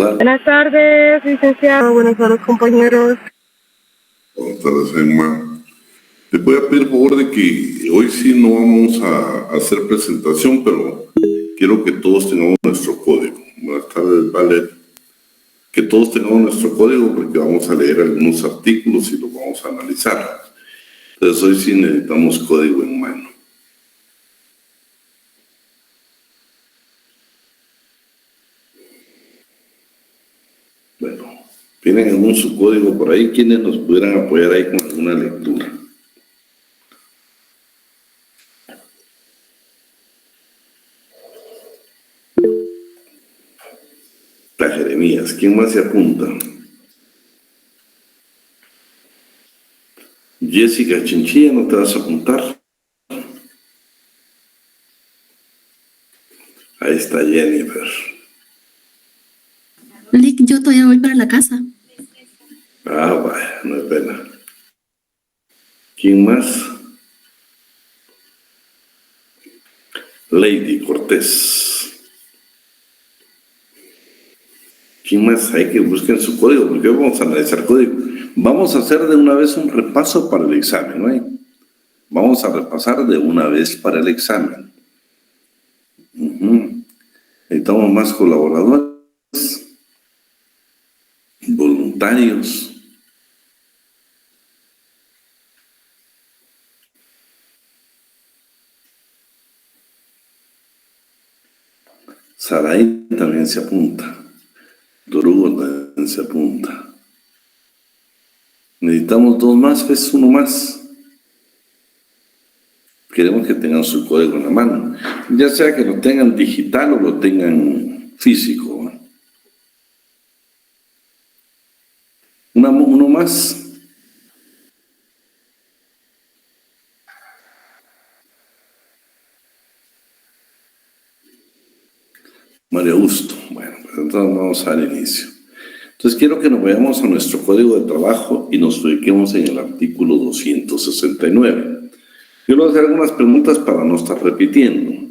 saludar. Buenas tardes, licenciado. Buenas tardes, compañeros. Buenas tardes, Emma. Te voy a pedir favor de que hoy sí no vamos a hacer presentación, pero quiero que todos tengamos nuestro código. Buenas tardes, Vale. Que todos tengamos nuestro código porque vamos a leer algunos artículos y los vamos a analizar. Entonces hoy sí necesitamos código en mano. Bueno, ¿tienen algún su código por ahí? ¿Quiénes nos pudieran apoyar ahí con alguna lectura? La Jeremías. ¿Quién más se apunta? Jessica Chinchilla, ¿no te vas a apuntar? Ahí está Jennifer. Lick, yo todavía voy para la casa. Ah, vaya, no es pena. ¿Quién más? Lady Cortés. ¿Quién más? Hay que buscar su código, porque hoy vamos a analizar código. Vamos a hacer de una vez un repaso para el examen, ¿no? Vamos a repasar de una vez para el examen. Necesitamos más colaboradores, voluntarios. Saray también se apunta. Dorugo también se apunta. Necesitamos dos más, ¿ves? Uno más. Queremos que tengan su código en la mano, ya sea que lo tengan digital o lo tengan físico. Uno más. María Augusto. Bueno, pues entonces vamos al inicio. Entonces quiero que nos vayamos a nuestro código de trabajo y nos ubiquemos en el artículo 269. Yo les voy a hacer algunas preguntas para no estar repitiendo.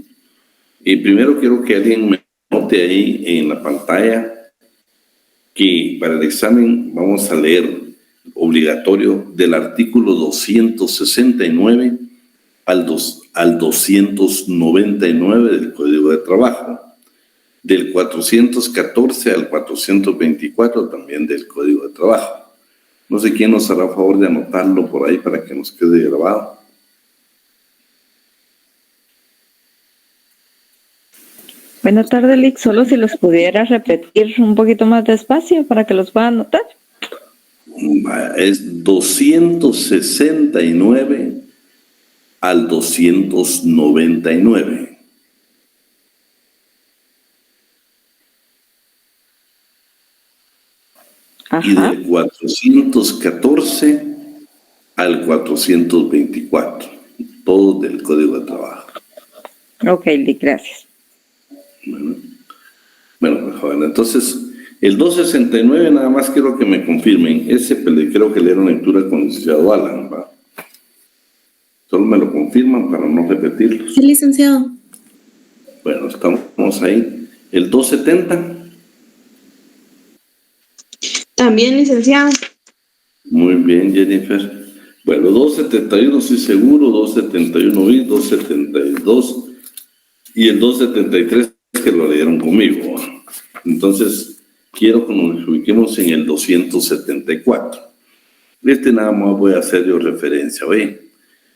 Y primero quiero que alguien me note ahí en la pantalla que para el examen vamos a leer obligatorio del artículo 269 al 299 del Código de Trabajo, del 414 al 424 también del Código de Trabajo. No sé quién nos hará favor de anotarlo por ahí para que nos quede grabado. Buenas tardes, Lick. Solo si los pudiera repetir un poquito más despacio para que los puedan notar. Es 269 al 299. Ajá. Y del 414 al 424, todo del Código de Trabajo. Ok, Lick, gracias. Bueno, joven, entonces, el 269 nada más quiero que me confirmen. Ese creo que le dieron lectura con el licenciado Alan, ¿va? Solo me lo confirman para no repetirlos. Sí, licenciado. Bueno, estamos ahí. El 270. También, licenciado. Muy bien, Jennifer. Bueno, 271 sí seguro, 271 bis, 272 y el 273 que lo leyeron conmigo. Entonces, quiero que nos ubiquemos en el 274. Nada más voy a hacer yo referencia, ¿ve?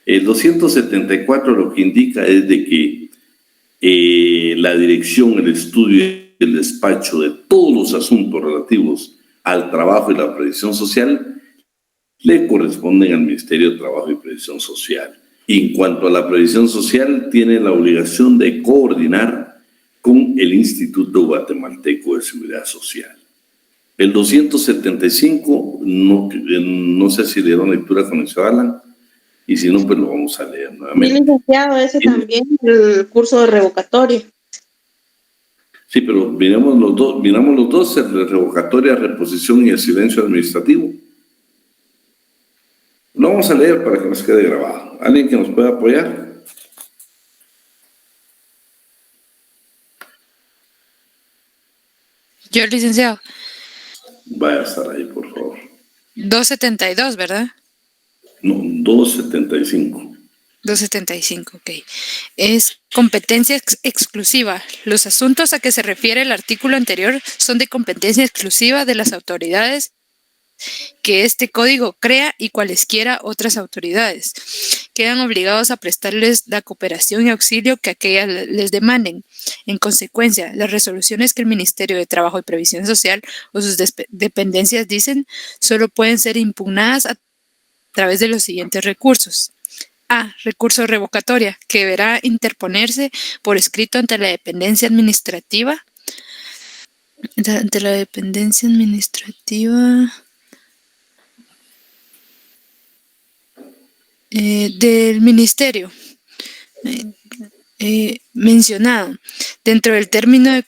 El 274 lo que indica es de que la dirección, el estudio y el despacho de todos los asuntos relativos al trabajo y la previsión social le corresponden al Ministerio de Trabajo y Previsión Social. Y en cuanto a la previsión social, tiene la obligación de coordinar con el Instituto Guatemalteco de Seguridad Social. El 275, no sé si le dieron lectura con el señor Alan, y si no, pues lo vamos a leer nuevamente. Sí, licenciado, ese también, el curso de revocatoria. Sí, pero miramos los dos, el revocatoria, reposición y el silencio administrativo. Lo vamos a leer para que nos quede grabado. ¿Alguien que nos pueda apoyar? Yo, licenciado. Vaya a estar ahí, por favor. 272, ¿verdad? No, 275. 275, ok. Es competencia exclusiva. Los asuntos a que se refiere el artículo anterior son de competencia exclusiva de las autoridades que este código crea y cualesquiera otras autoridades. Quedan obligados a prestarles la cooperación y auxilio que aquellas les demanden. En consecuencia, las resoluciones que el Ministerio de Trabajo y Previsión Social o sus dependencias dicen solo pueden ser impugnadas a través de los siguientes recursos. A. Recurso revocatoria, que deberá interponerse por escrito ante la dependencia administrativa. Ante la dependencia administrativa del Ministerio mencionado, dentro del término de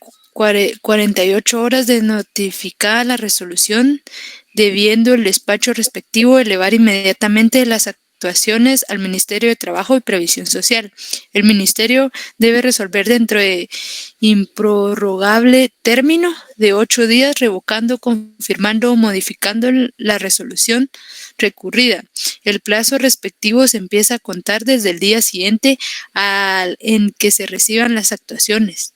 48 horas de notificada la resolución, debiendo el despacho respectivo elevar inmediatamente las actuaciones al Ministerio de Trabajo y Previsión Social. El Ministerio debe resolver dentro de improrrogable término de 8 días, revocando, confirmando o modificando la resolución recurrida. El plazo respectivo se empieza a contar desde el día siguiente en que se reciban las actuaciones.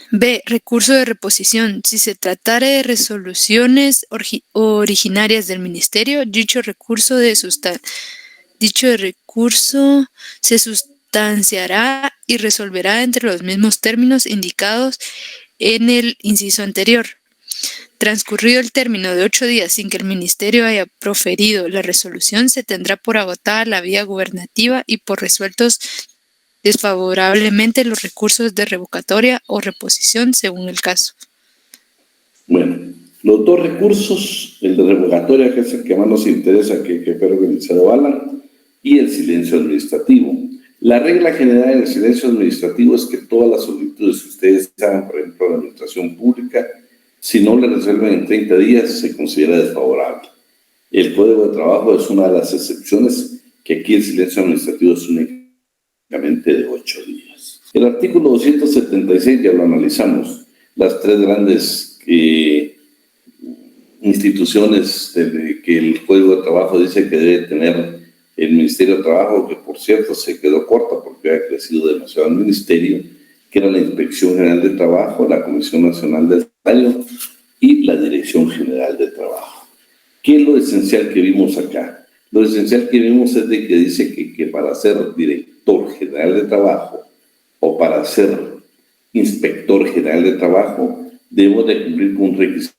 B. Recurso de reposición. Si se tratare de resoluciones originarias del Ministerio, dicho recurso se sustanciará y resolverá entre los mismos términos indicados en el inciso anterior. Transcurrido el término de 8 días sin que el Ministerio haya proferido la resolución, se tendrá por agotada la vía gubernativa y por resueltos desfavorablemente los recursos de revocatoria o reposición según el caso. Bueno, los dos recursos, el de revocatoria, que es el que más nos interesa, que espero que se lo valan, y el silencio administrativo. La regla general del silencio administrativo es que todas las solicitudes que ustedes hagan, por ejemplo, a la administración pública, si no le resuelven en 30 días, se considera desfavorable. El Código de Trabajo es una de las excepciones, que aquí el silencio administrativo es únicamente de 8 días. El artículo 276 ya lo analizamos. Las tres grandes instituciones que el Código de Trabajo dice que debe tener el Ministerio de Trabajo, que por cierto se quedó corta porque ha crecido demasiado el Ministerio, que era la Inspección General de Trabajo, la Comisión Nacional del Salario y la Dirección General de Trabajo. ¿Qué es lo esencial que vimos acá? Lo esencial que vimos es de que dice que para ser director general de trabajo o para ser inspector general de trabajo debemos de cumplir con un requisito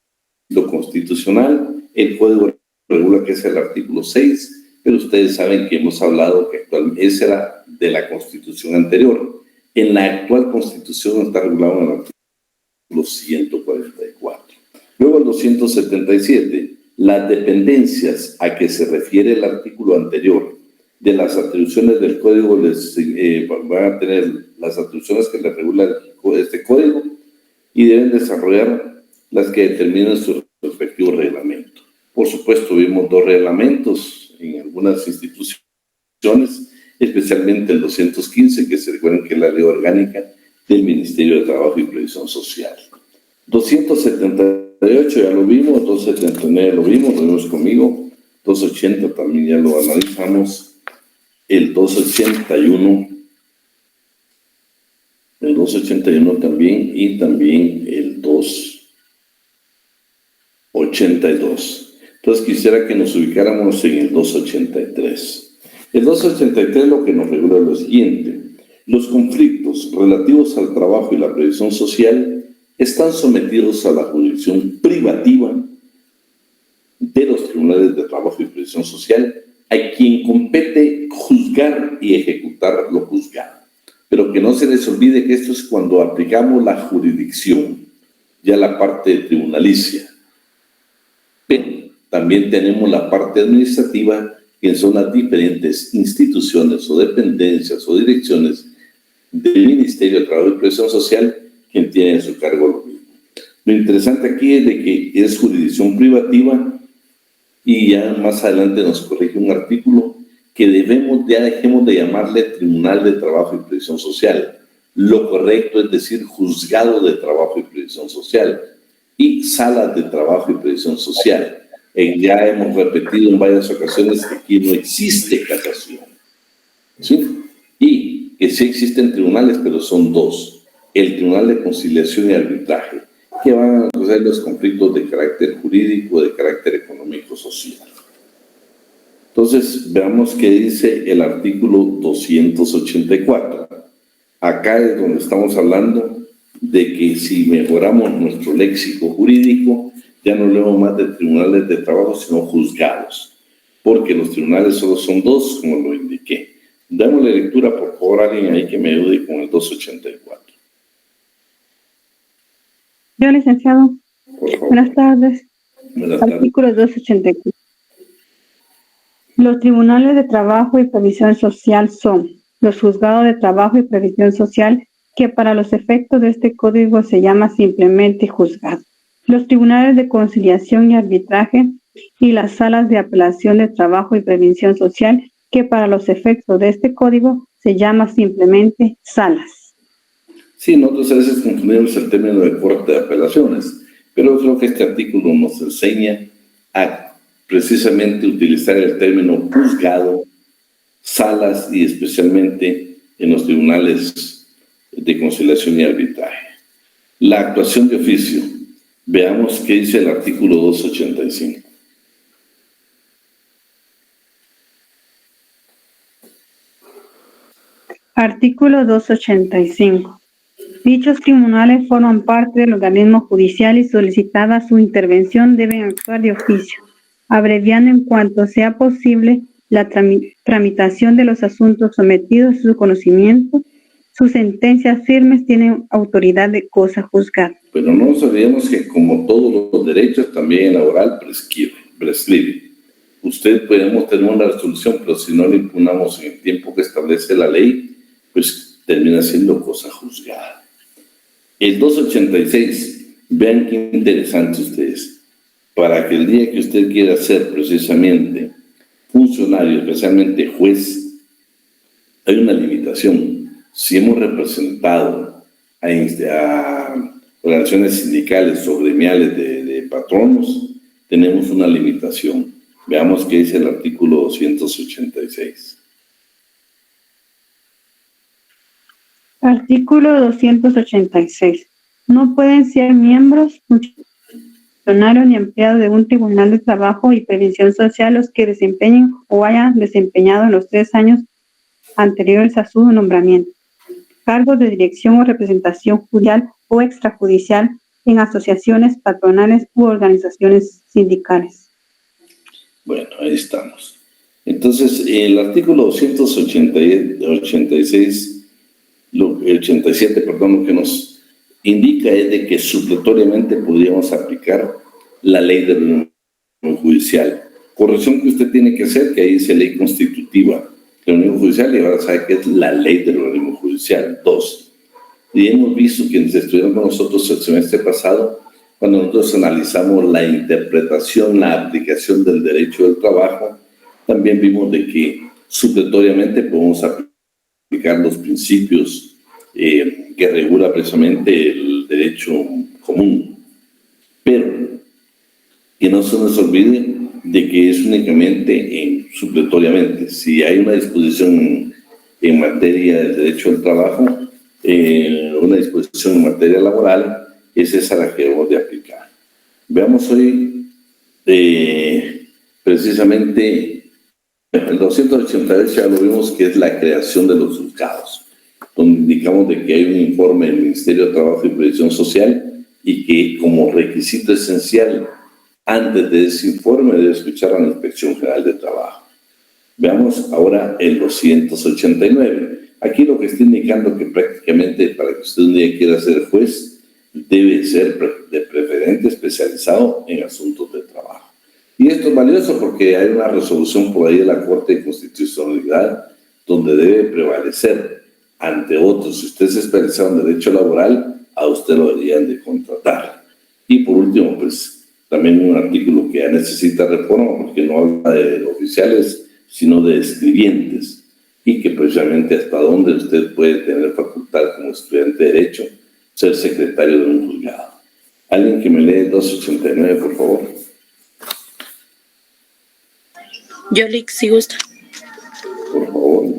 constitucional. El Código regula que es el artículo 6, pero ustedes saben que hemos hablado que actualmente ese era de la Constitución anterior. En la actual Constitución está regulado en el artículo 144. Luego el 277, las dependencias a que se refiere el artículo anterior de las atribuciones del Código van a tener las atribuciones que les regula este Código y deben desarrollar las que determinen su respectivo reglamento. Por supuesto, vimos dos reglamentos en algunas instituciones, especialmente el 215, que se recuerden que es la ley orgánica del Ministerio de Trabajo y Previsión Social. 278 ya lo vimos, 279 lo vimos conmigo, 280 también ya lo analizamos, el 281 también y también el 282. Entonces quisiera que nos ubicáramos en el 283. El 283 lo que nos regula es lo siguiente: los conflictos relativos al trabajo y la previsión social están sometidos a la jurisdicción privativa de los tribunales de trabajo y previsión social, a quien compete juzgar y ejecutar lo juzgado. Pero que no se les olvide que esto es cuando aplicamos la jurisdicción, ya la parte tribunalicia. Pero también tenemos la parte administrativa, que son las diferentes instituciones o dependencias o direcciones del Ministerio de Trabajo y Previsión Social, quien tiene a su cargo lo mismo. Lo interesante aquí es de que es jurisdicción privativa y ya más adelante nos corrige un artículo que dejemos de llamarle Tribunal de Trabajo y Previsión Social. Lo correcto es decir juzgado de trabajo y previsión social y salas de trabajo y previsión social. Ya hemos repetido en varias ocasiones que aquí no existe casación, ¿sí? Y que sí existen tribunales, pero son dos. El Tribunal de Conciliación y Arbitraje, que van a resolver los conflictos de carácter jurídico, de carácter económico-social. Entonces, veamos qué dice el artículo 284. Acá es donde estamos hablando de que si mejoramos nuestro léxico jurídico, ya no hablamos más de tribunales de trabajo, sino juzgados, porque los tribunales solo son dos, como lo indiqué. Démosle lectura, por favor, a alguien ahí que me ayude con el 284. Yo, licenciado. Por favor. Buenas tardes. Buenas tardes. Artículo 284. Los tribunales de trabajo y previsión social son los juzgados de trabajo y previsión social, que para los efectos de este código se llama simplemente juzgado. Los tribunales de conciliación y arbitraje y las salas de apelación de trabajo y previsión social, que para los efectos de este código se llama simplemente salas. Sí, nosotros a veces confundimos el término de corte de apelaciones, pero creo que este artículo nos enseña a precisamente utilizar el término juzgado, salas y especialmente en los tribunales de conciliación y arbitraje. La actuación de oficio. Veamos qué dice el artículo 285. Artículo 285. Dichos tribunales forman parte del organismo judicial y solicitada su intervención deben actuar de oficio, abreviando en cuanto sea posible la tramitación de los asuntos sometidos a su conocimiento. Sus sentencias firmes tienen autoridad de cosa juzgada. Pero no nos olvidemos que como todos los derechos, también el laboral prescribe. Usted podemos tener una resolución, pero si no la impugnamos en el tiempo que establece la ley, pues termina siendo cosa juzgada. El 286, vean qué interesante ustedes, para que el día que usted quiera ser precisamente funcionario, especialmente juez, hay una limitación. Si hemos representado a organizaciones sindicales o gremiales de patronos, tenemos una limitación. Veamos qué dice el artículo 286. Artículo 286. No pueden ser miembros, funcionarios ni empleados de un tribunal de trabajo y previsión social los que desempeñen o hayan desempeñado en los 3 años anteriores a su nombramiento cargos de dirección o representación judicial o extrajudicial en asociaciones patronales u organizaciones sindicales. Bueno, ahí estamos. Entonces, el artículo 286, 87, lo que nos indica es de que supletoriamente podríamos aplicar la ley de reunión judicial. Corrección que usted tiene que hacer, que ahí dice ley constitutiva de la Unión Judicial, y ahora sabe que es la ley del organismo judicial. 2. Y hemos visto quienes estuvieron con nosotros el semestre pasado, cuando nosotros analizamos la interpretación, la aplicación del derecho del trabajo, también vimos de que supletoriamente podemos aplicar los principios que regula precisamente el derecho común. Pero que no se nos olvide de que es únicamente supletoriamente. Si hay una disposición en materia del derecho del trabajo, una disposición en materia laboral, es esa la que debemos de aplicar. Veamos hoy precisamente el 288, ya lo vimos, que es la creación de los juzgados, donde indicamos de que hay un informe del Ministerio de Trabajo y Previsión Social y que como requisito esencial antes de ese informe debe escuchar a la Inspección General de Trabajo. Veamos ahora el 289. Aquí lo que está indicando que prácticamente para que usted un día quiera ser juez, debe ser de preferente especializado en asuntos de trabajo. Y esto es valioso porque hay una resolución por ahí de la Corte de Constitucionalidad donde debe prevalecer ante otros. Si usted es especializado en derecho laboral, a usted lo deberían de contratar. Y por último, pues también un artículo que ya necesita reforma porque no habla de oficiales, sino de escribientes. y que precisamente hasta dónde usted puede tener facultad como estudiante de Derecho ser secretario de un juzgado. Alguien que me lee el 289, por favor. Yolix, si gusta. Por favor.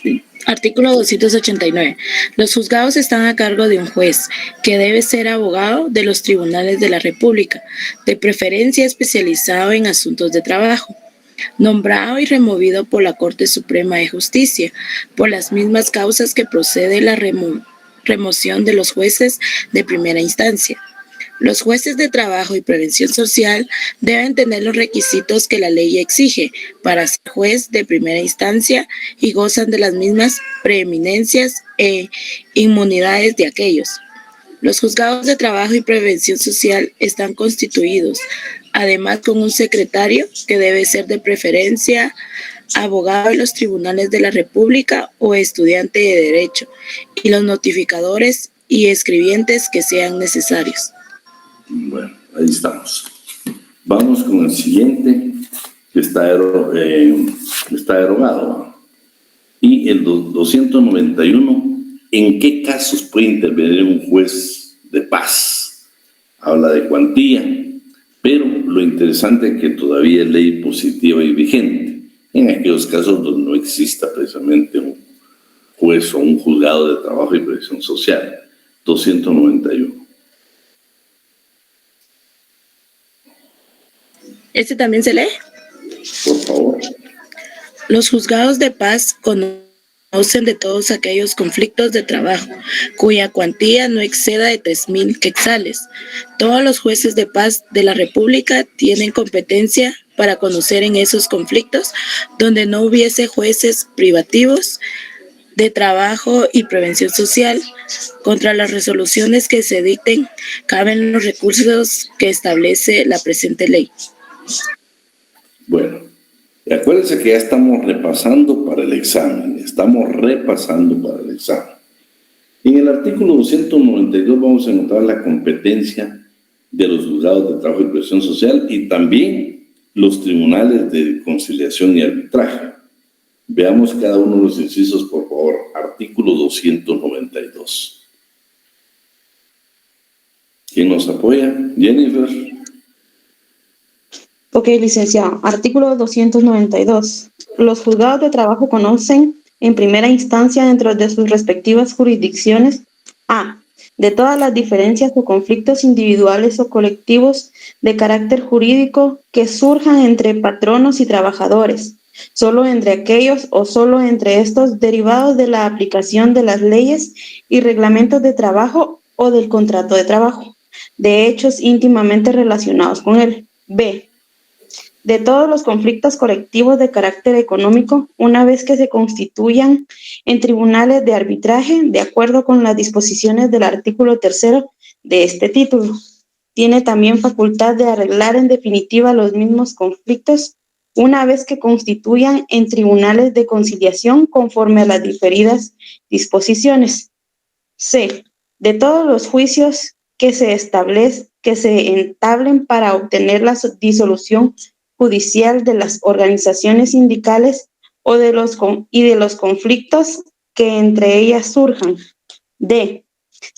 Sí. Artículo 289. Los juzgados están a cargo de un juez, que debe ser abogado de los tribunales de la República, de preferencia especializado en asuntos de trabajo, nombrado y removido por la Corte Suprema de Justicia, por las mismas causas que procede la remoción de los jueces de primera instancia. Los jueces de trabajo y prevención social deben tener los requisitos que la ley exige para ser juez de primera instancia y gozan de las mismas preeminencias e inmunidades de aquellos. Los juzgados de trabajo y prevención social están constituidos, además con un secretario que debe ser de preferencia abogado de los tribunales de la República o estudiante de Derecho, y los notificadores y escribientes que sean necesarios. Bueno, ahí estamos. Vamos con el siguiente, que está derogado. Y el 291, ¿en qué casos puede intervenir un juez de paz? Habla de cuantía, pero lo interesante es que todavía es ley positiva y vigente, en aquellos casos donde no exista precisamente un juez o un juzgado de trabajo y previsión social. 291. ¿Este también se lee? Por favor. Los juzgados de paz conocen de todos aquellos conflictos de trabajo cuya cuantía no exceda de 3,000 quetzales. Todos los jueces de paz de la República tienen competencia para conocer en esos conflictos donde no hubiese jueces privativos de trabajo y prevención social. Contra las resoluciones que se dicten, caben los recursos que establece la presente ley. Bueno, acuérdense que ya estamos repasando para el examen. En el artículo 292 vamos a encontrar la competencia de los juzgados de trabajo y previsión social y también los tribunales de conciliación y arbitraje. Veamos cada uno de los incisos, por favor. Artículo 292. ¿Quién nos apoya? Jennifer. Ok, licenciado. Artículo 292. Los juzgados de trabajo conocen en primera instancia dentro de sus respectivas jurisdicciones a. De todas las diferencias o conflictos individuales o colectivos de carácter jurídico que surjan entre patronos y trabajadores, solo entre aquellos o solo entre estos derivados de la aplicación de las leyes y reglamentos de trabajo o del contrato de trabajo, de hechos íntimamente relacionados con él. B. De todos los conflictos colectivos de carácter económico, una vez que se constituyan en tribunales de arbitraje, de acuerdo con las disposiciones del artículo 3 de este título. Tiene también facultad de arreglar en definitiva los mismos conflictos, una vez que constituyan en tribunales de conciliación conforme a las diferidas disposiciones. C. De todos los juicios que se entablen para obtener la disolución judicial de las organizaciones sindicales o de los conflictos que entre ellas surjan. D.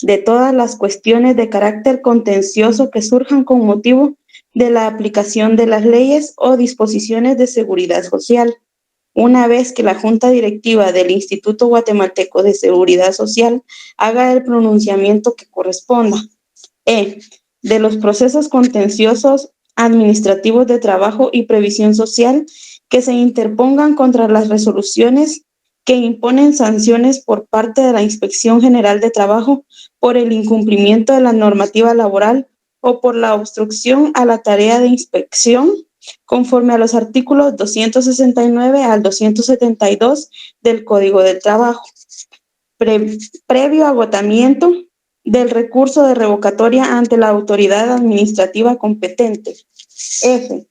De todas las cuestiones de carácter contencioso que surjan con motivo de la aplicación de las leyes o disposiciones de seguridad social, una vez que la Junta Directiva del Instituto Guatemalteco de Seguridad Social haga el pronunciamiento que corresponda. E. De los procesos contenciosos administrativos de trabajo y previsión social que se interpongan contra las resoluciones que imponen sanciones por parte de la Inspección General de Trabajo por el incumplimiento de la normativa laboral o por la obstrucción a la tarea de inspección, conforme a los artículos 269 al 272 del Código del Trabajo, previo agotamiento del recurso de revocatoria ante la autoridad administrativa competente. F.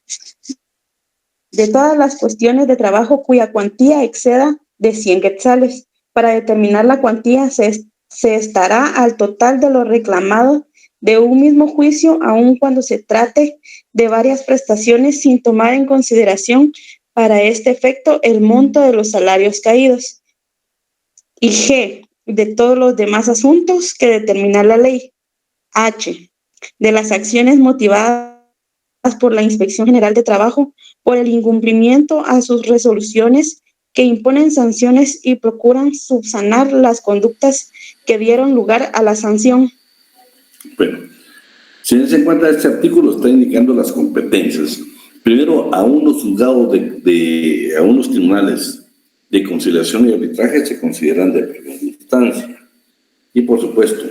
De todas las cuestiones de trabajo cuya cuantía exceda de 100 quetzales. Para determinar la cuantía se estará al total de lo reclamado de un mismo juicio, aun cuando se trate de varias prestaciones, sin tomar en consideración para este efecto el monto de los salarios caídos. Y G, de todos los demás asuntos que determina la ley. H, de las acciones motivadas por la Inspección General de Trabajo por el incumplimiento a sus resoluciones que imponen sanciones y procuran subsanar las conductas que dieron lugar a la sanción. Bueno, si se encuentra este artículo, está indicando las competencias. Primero, a unos juzgados a unos tribunales de conciliación y arbitraje se consideran de primera instancia. Y por supuesto,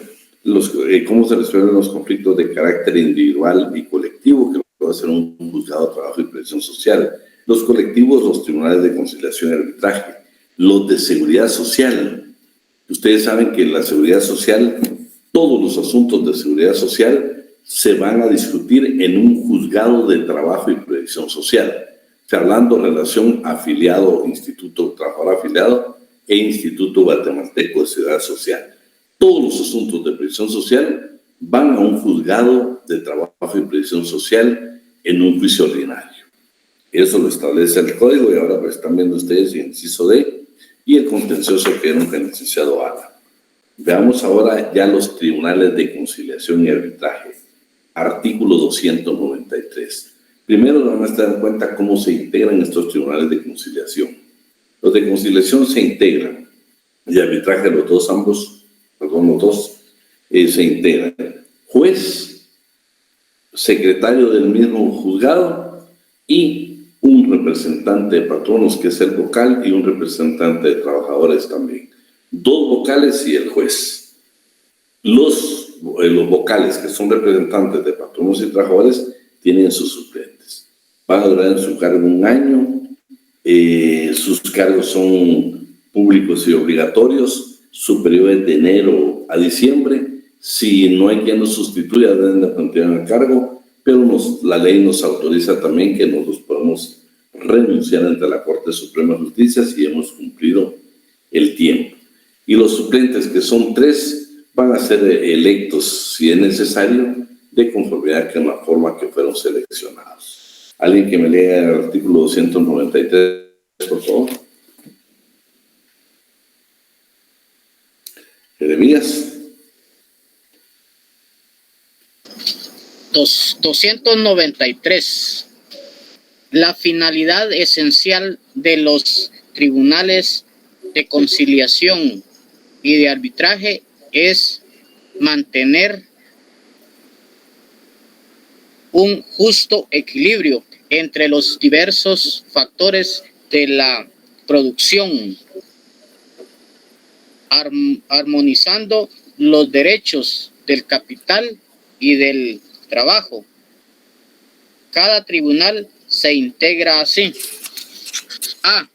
cómo se resuelven los conflictos de carácter individual y colectivo, que puede ser un juzgado de trabajo y previsión social. Los colectivos, los tribunales de conciliación y arbitraje. Los de seguridad social. Ustedes saben que la seguridad social, todos los asuntos de seguridad social se van a discutir en un juzgado de trabajo y previsión social. Hablando de relación afiliado, Instituto Trabajador Afiliado e Instituto Guatemalteco de Seguridad Social. Todos los asuntos de previsión social van a un juzgado de trabajo y previsión social en un juicio ordinario. Eso lo establece el código y ahora pues están viendo ustedes el inciso D y el contencioso que era un licenciado Alan. Veamos ahora ya los tribunales de conciliación y arbitraje. Artículo 293. Primero van a estar en cuenta cómo se integran estos tribunales de conciliación. Los de conciliación se integran y arbitraje los dos se integran. Juez, secretario del mismo juzgado y un representante de patronos que es el vocal y un representante de trabajadores también. Dos vocales y el juez. Los vocales que son representantes de patronos y trabajadores tienen sus suplentes. Van a durar en su cargo 1 año. Sus cargos son públicos y obligatorios. Su periodo es de enero a diciembre. Si no hay quien los sustituya, deben de continuar el cargo, pero la ley nos autoriza también que nosotros podemos renunciar ante la Corte Suprema de Justicia si hemos cumplido el tiempo. Y los suplentes, que son 3, van a ser electos, si es necesario, de conformidad con la forma que fueron seleccionados. ¿Alguien que me lea el artículo 293, por favor? Jeremías. 293. La finalidad esencial de los tribunales de conciliación y de arbitraje es mantener un justo equilibrio entre los diversos factores de la producción, armonizando los derechos del capital y del trabajo. Cada tribunal se integra así: A,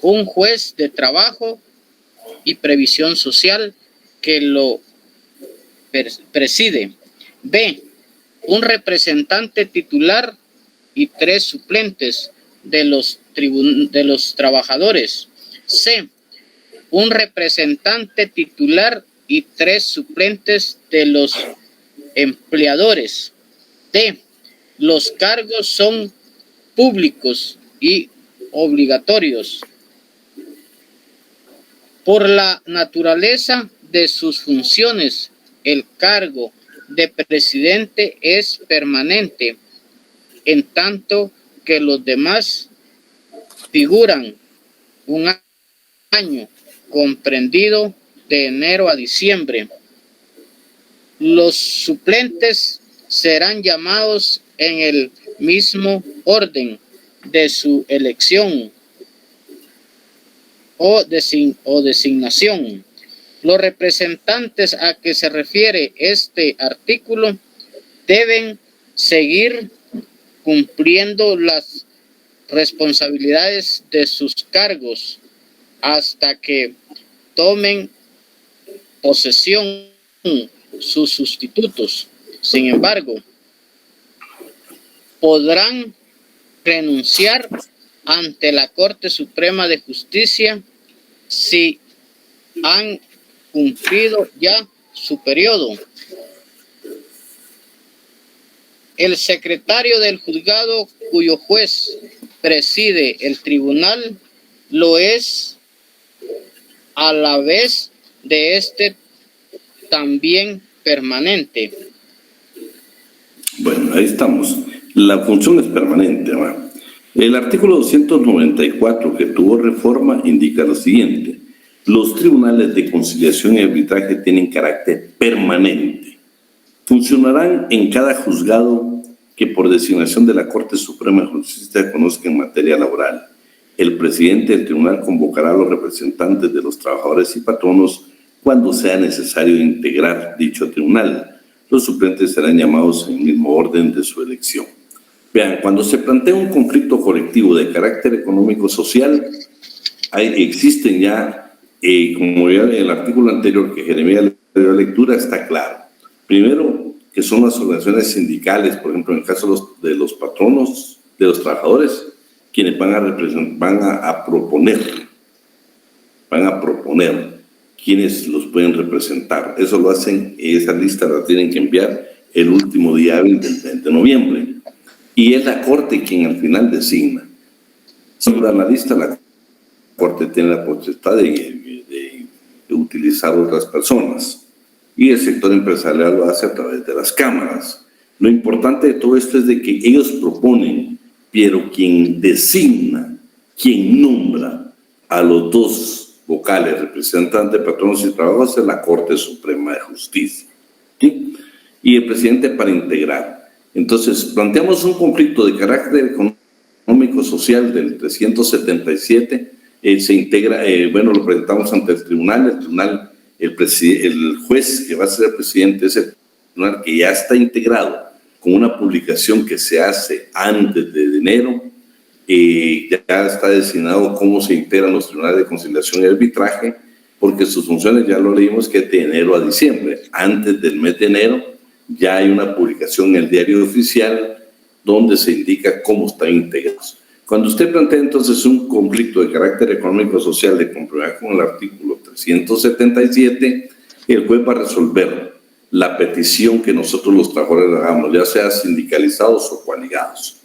un juez de trabajo y previsión social que lo preside. B, un representante titular y 3 suplentes de los trabajadores. C, un representante titular y 3 suplentes de los empleadores. D, los cargos son públicos y obligatorios. Por la naturaleza de sus funciones, el cargo de presidente es permanente, en tanto que los demás figuran 1 año, comprendido de enero a diciembre. Los suplentes serán llamados en el mismo orden de su elección o designación. Los representantes a que se refiere este artículo deben seguir cumpliendo las responsabilidades de sus cargos hasta que tomen posesión sus sustitutos. Sin embargo, podrán renunciar ante la Corte Suprema de Justicia si han cumplido ya su periodo. El secretario del juzgado cuyo juez preside el tribunal lo es a la vez de este también permanente. Bueno, ahí estamos. La función es permanente, ¿va? El artículo 294 que tuvo reforma indica lo siguiente: los tribunales de conciliación y arbitraje tienen carácter permanente. Funcionarán en cada juzgado que por designación de la Corte Suprema de Justicia conozca en materia laboral. El presidente del tribunal convocará a los representantes de los trabajadores y patronos cuando sea necesario integrar dicho tribunal. Los suplentes serán llamados en el mismo orden de su elección. Vean, cuando se plantea un conflicto colectivo de carácter económico-social, existen ya, como ya en el artículo anterior que Jeremías le dio lectura, está claro. Primero, que son las organizaciones sindicales, por ejemplo, en el caso de los patronos, de los trabajadores, quienes van a proponer quienes los pueden representar. Eso lo hacen, esa lista la tienen que enviar el último día hábil del 20 de noviembre. Y es la Corte quien al final designa. Sobre la lista, la Corte tiene la potestad de utilizar otras personas. Y el sector empresarial lo hace a través de las cámaras. Lo importante de todo esto es de que ellos proponen, pero quien designa, quien nombra a los dos vocales, representantes, patronos y trabajadores, es la Corte Suprema de Justicia, ¿sí? Y el presidente para integrar. Entonces, planteamos un conflicto de carácter económico-social del 377, se integra, lo presentamos ante el tribunal, el juez que va a ser el presidente es el tribunal que ya está integrado con una publicación que se hace antes de enero. Ya está designado cómo se integran los tribunales de conciliación y arbitraje, porque sus funciones ya lo leímos que es de enero a diciembre. Antes del mes de enero ya hay una publicación en el diario oficial donde se indica cómo están integrados. Cuando usted plantea entonces un conflicto de carácter económico-social de conformidad con el artículo 377, el juez va a resolver la petición que nosotros los trabajadores hagamos, ya sea sindicalizados o coaligados.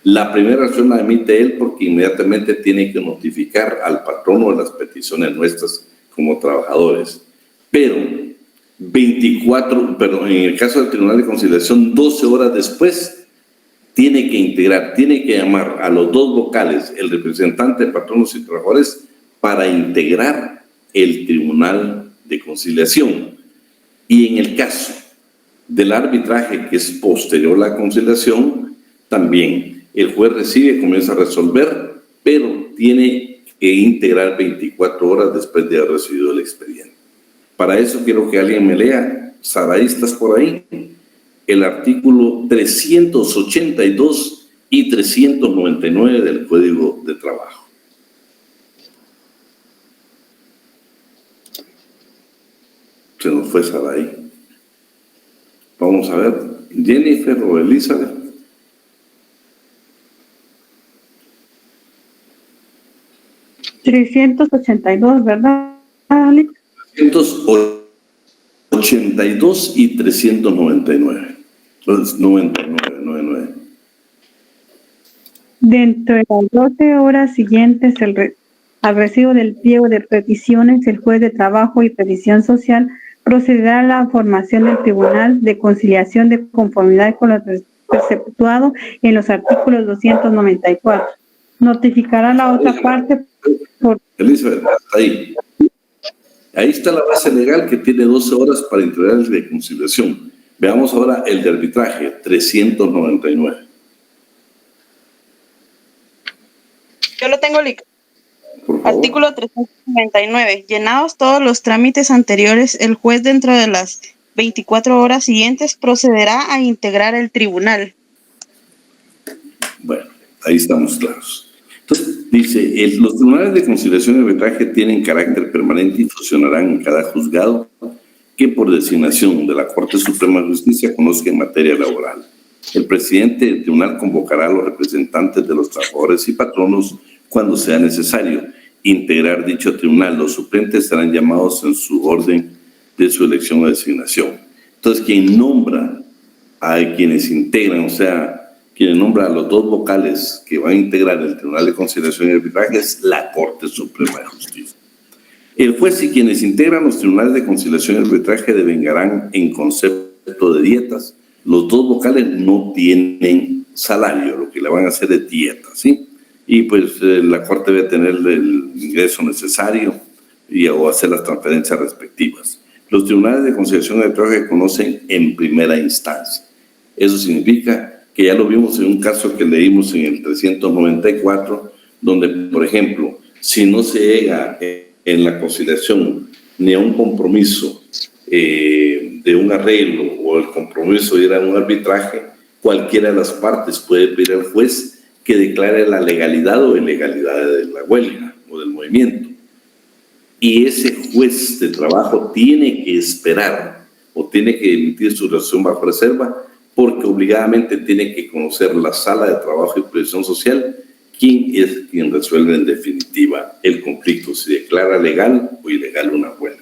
La primera acción la emite él porque inmediatamente tiene que notificar al patrono de las peticiones nuestras como trabajadores. Pero en el caso del Tribunal de Conciliación, 12 horas después, tiene que integrar, tiene que llamar a los dos vocales, el representante de patronos y trabajadores, para integrar el Tribunal de Conciliación. Y en el caso del arbitraje, que es posterior a la conciliación, también el juez recibe, comienza a resolver, pero tiene que integrar 24 horas después de haber recibido el expediente. Para eso quiero que alguien me lea, Saraí, ¿estás por ahí? El artículo 382 y 399 del Código de Trabajo. Se nos fue Saraí. Vamos a ver, Jennifer o Elizabeth. $382, ¿verdad, Alex? 382 y 399. Entonces, 99. Dentro de las 12 horas siguientes al recibo del pliego de peticiones, el juez de trabajo y previsión social procederá a la formación del Tribunal de Conciliación de conformidad con lo preceptuado en los artículos 294. Notificará la otra parte por... Elizabeth, ahí está la base legal que tiene 12 horas para integrar el de conciliación. Veamos ahora el de arbitraje, 399. Yo lo tengo listo. Artículo 399. Llenados todos los trámites anteriores, el juez dentro de las 24 horas siguientes procederá a integrar el tribunal. Bueno, ahí estamos claros. Entonces, dice, los tribunales de conciliación y arbitraje tienen carácter permanente y funcionarán en cada juzgado que por designación de la Corte Suprema de Justicia conozca en materia laboral. El presidente del tribunal convocará a los representantes de los trabajadores y patronos cuando sea necesario integrar dicho tribunal. Los suplentes serán llamados en su orden de su elección o designación. Entonces, quien nombra a quienes integran, o sea, quien nombra a los 2 vocales que van a integrar el Tribunal de Conciliación y Arbitraje es la Corte Suprema de Justicia. El juez y quienes integran los tribunales de conciliación y arbitraje devengarán en concepto de dietas. Los 2 vocales no tienen salario, lo que le van a hacer es dieta, ¿sí? Y pues la Corte debe tener el ingreso necesario o hacer las transferencias respectivas. Los tribunales de conciliación y arbitraje conocen en primera instancia. Eso significa que ya lo vimos en un caso que leímos en el 394, donde, por ejemplo, si no se llega en la conciliación ni a un compromiso de un arreglo o el compromiso de ir a un arbitraje, cualquiera de las partes puede pedir al juez que declare la legalidad o ilegalidad de la huelga o del movimiento. Y ese juez de trabajo tiene que esperar o tiene que emitir su resolución bajo reserva, porque obligadamente tiene que conocer la sala de trabajo y previsión social, quien resuelve en definitiva el conflicto, si declara legal o ilegal una huelga.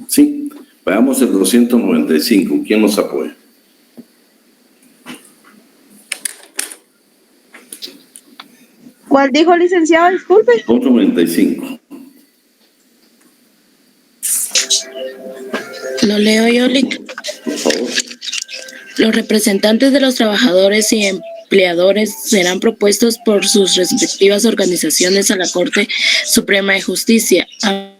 ¿Sí? Veamos el 295. ¿Quién nos apoya? ¿Cuál dijo, licenciado? Disculpe. 295. Lo leo yo, Lic. Por favor. Los representantes de los trabajadores y empleadores serán propuestos por sus respectivas organizaciones a la Corte Suprema de Justicia, a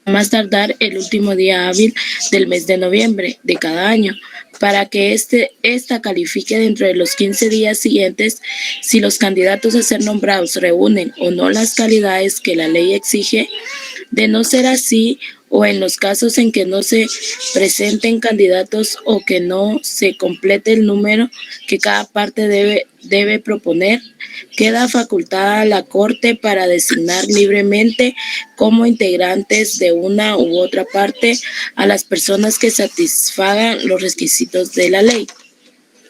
más tardar el último día hábil del mes de noviembre de cada año, para que esta califique dentro de los 15 días siguientes si los candidatos a ser nombrados reúnen o no las calidades que la ley exige. De no ser así, o en los casos en que no se presenten candidatos o que no se complete el número que cada parte debe proponer, queda facultada a la Corte para designar libremente como integrantes de una u otra parte a las personas que satisfagan los requisitos de la ley.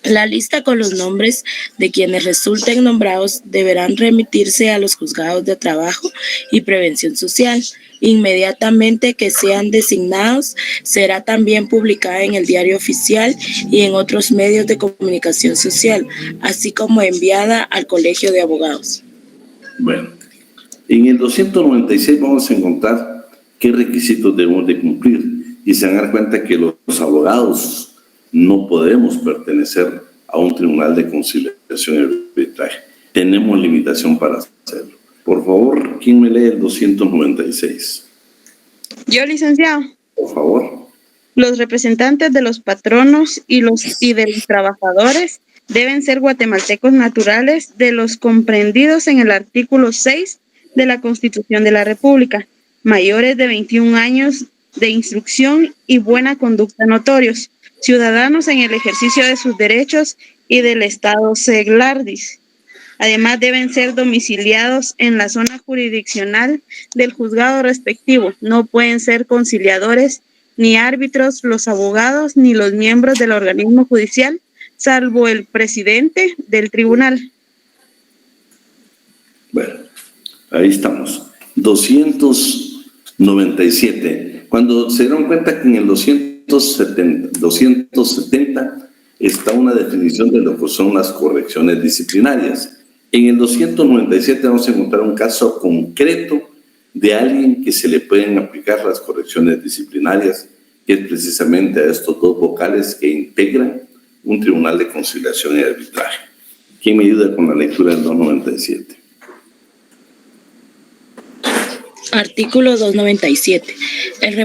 La lista con los nombres de quienes resulten nombrados deberán remitirse a los juzgados de trabajo y prevención social. Inmediatamente que sean designados, será también publicada en el Diario Oficial y en otros medios de comunicación social, así como enviada al Colegio de Abogados. Bueno, en el 296 vamos a encontrar qué requisitos debemos de cumplir y se van a dar cuenta que los abogados no podemos pertenecer a un tribunal de conciliación y arbitraje. Tenemos limitación para hacerlo. Por favor, ¿quién me lee el 296? Yo, licenciado. Por favor. Los representantes de los patronos y de los trabajadores deben ser guatemaltecos naturales de los comprendidos en el artículo 6 de la Constitución de la República, mayores de 21 años de instrucción y buena conducta notorios, ciudadanos en el ejercicio de sus derechos y del Estado seglardis. Además, deben ser domiciliados en la zona jurisdiccional del juzgado respectivo. No pueden ser conciliadores ni árbitros los abogados ni los miembros del organismo judicial, salvo el presidente del tribunal. Bueno, ahí estamos. 297. Cuando se dieron cuenta que en el 270 está una definición de lo que son las correcciones disciplinarias. En el 297 vamos a encontrar un caso concreto de alguien que se le pueden aplicar las correcciones disciplinarias, que es precisamente a estos 2 vocales que integran un tribunal de conciliación y arbitraje. ¿Quién me ayuda con la lectura del 297? Artículo 297. El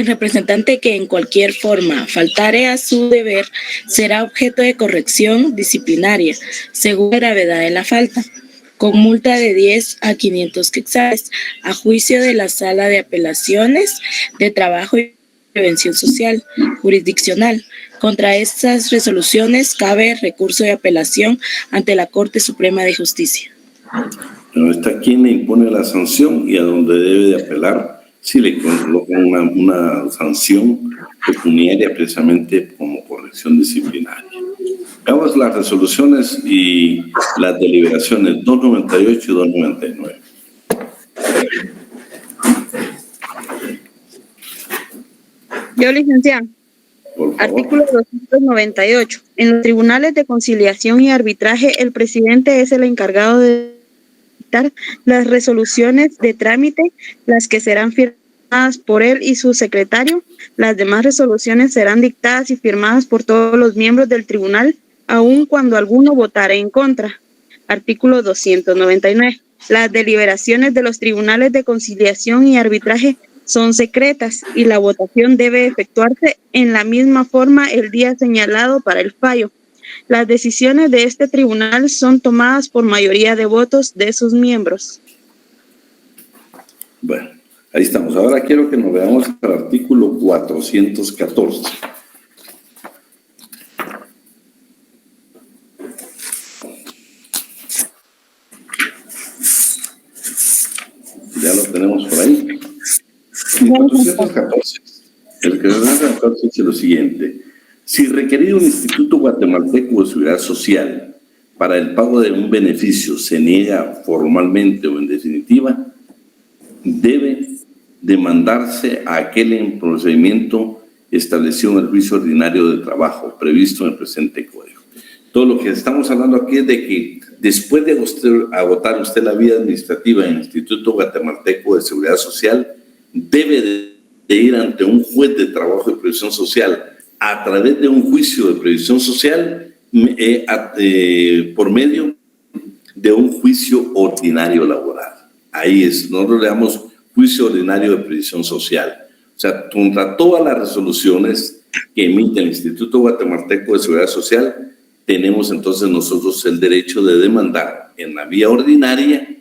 representante que en cualquier forma faltare a su deber será objeto de corrección disciplinaria según la gravedad de la falta, con multa de 10 a 500 quetzales, a juicio de la Sala de Apelaciones de Trabajo y Prevención Social jurisdiccional. Contra estas resoluciones cabe recurso de apelación ante la Corte Suprema de Justicia. Bueno, está quien le impone la sanción y a donde debe de apelar si le colocan una sanción pecuniaria precisamente como corrección disciplinaria. Veamos las resoluciones y las deliberaciones 298 y 299. Yo, licenciado. Por favor. Artículo 298. En los tribunales de conciliación y arbitraje, el presidente es el encargado de dictar las resoluciones de trámite, las que serán firmadas por él y su secretario. Las demás resoluciones serán dictadas y firmadas por todos los miembros del tribunal, aun cuando alguno votara en contra. Artículo 299. Las deliberaciones de los tribunales de conciliación y arbitraje son secretas y la votación debe efectuarse en la misma forma el día señalado para el fallo. Las decisiones de este tribunal son tomadas por mayoría de votos de sus miembros. Bueno, ahí estamos. Ahora quiero que nos veamos al artículo 414. Ya lo tenemos por ahí. El 414 dice lo siguiente: si requerido un Instituto Guatemalteco de Seguridad Social para el pago de un beneficio se niega formalmente o en definitiva, debe demandarse a aquel en procedimiento establecido en el juicio ordinario de trabajo previsto en el presente código. Todo lo que estamos hablando aquí es de que después de agotar usted la vía administrativa en el Instituto Guatemalteco de Seguridad Social, debe de ir ante un juez de trabajo y previsión social a través de un juicio de previsión social por medio de un juicio ordinario laboral. Ahí es, nosotros le damos juicio ordinario de previsión social. O sea, contra todas las resoluciones que emite el Instituto Guatemalteco de Seguridad Social, tenemos entonces nosotros el derecho de demandar en la vía ordinaria,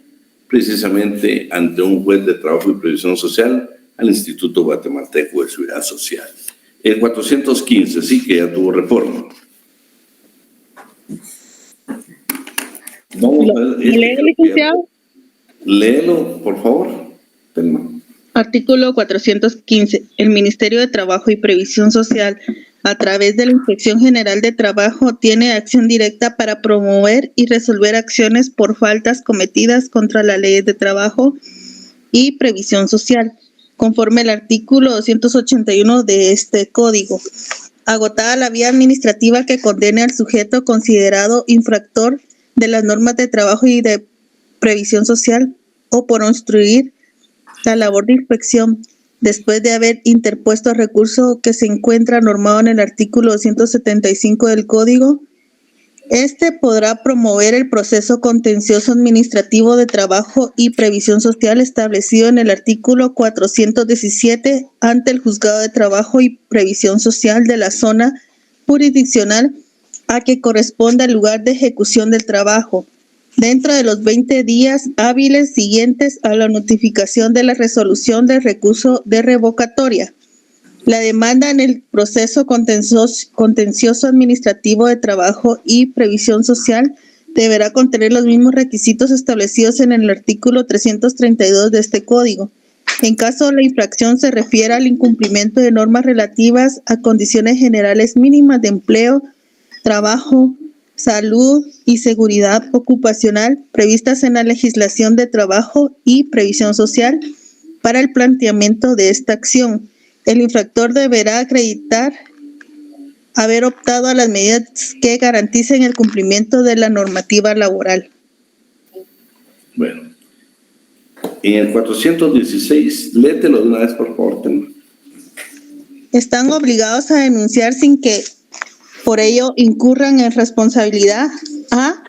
precisamente ante un juez de trabajo y previsión social, al Instituto Guatemalteco de Seguridad Social. El 415 sí que ya tuvo reforma. Vamos a ver. ¿Lee, licenciado? Léelo, por favor. Telma. Artículo 415. El Ministerio de Trabajo y Previsión Social, a través de la Inspección General de Trabajo, tiene acción directa para promover y resolver acciones por faltas cometidas contra las leyes de trabajo y previsión social, conforme al artículo 281 de este código. Agotada la vía administrativa que condene al sujeto considerado infractor de las normas de trabajo y de previsión social o por obstruir la labor de inspección, después de haber interpuesto recurso que se encuentra normado en el artículo 275 del Código, este podrá promover el proceso contencioso administrativo de trabajo y previsión social establecido en el artículo 417 ante el Juzgado de Trabajo y Previsión Social de la zona jurisdiccional a que corresponda el lugar de ejecución del trabajo, dentro de los 20 días hábiles siguientes a la notificación de la resolución del recurso de revocatoria. La demanda en el proceso contencioso administrativo de trabajo y previsión social deberá contener los mismos requisitos establecidos en el artículo 332 de este código. En caso la infracción se refiera al incumplimiento de normas relativas a condiciones generales mínimas de empleo, trabajo, salud y seguridad ocupacional previstas en la legislación de trabajo y previsión social para el planteamiento de esta acción. El infractor deberá acreditar haber optado a las medidas que garanticen el cumplimiento de la normativa laboral. Bueno, en el 416, léetelo de una vez, por favor. Telma. Están obligados a denunciar sin que por ello incurran en responsabilidad a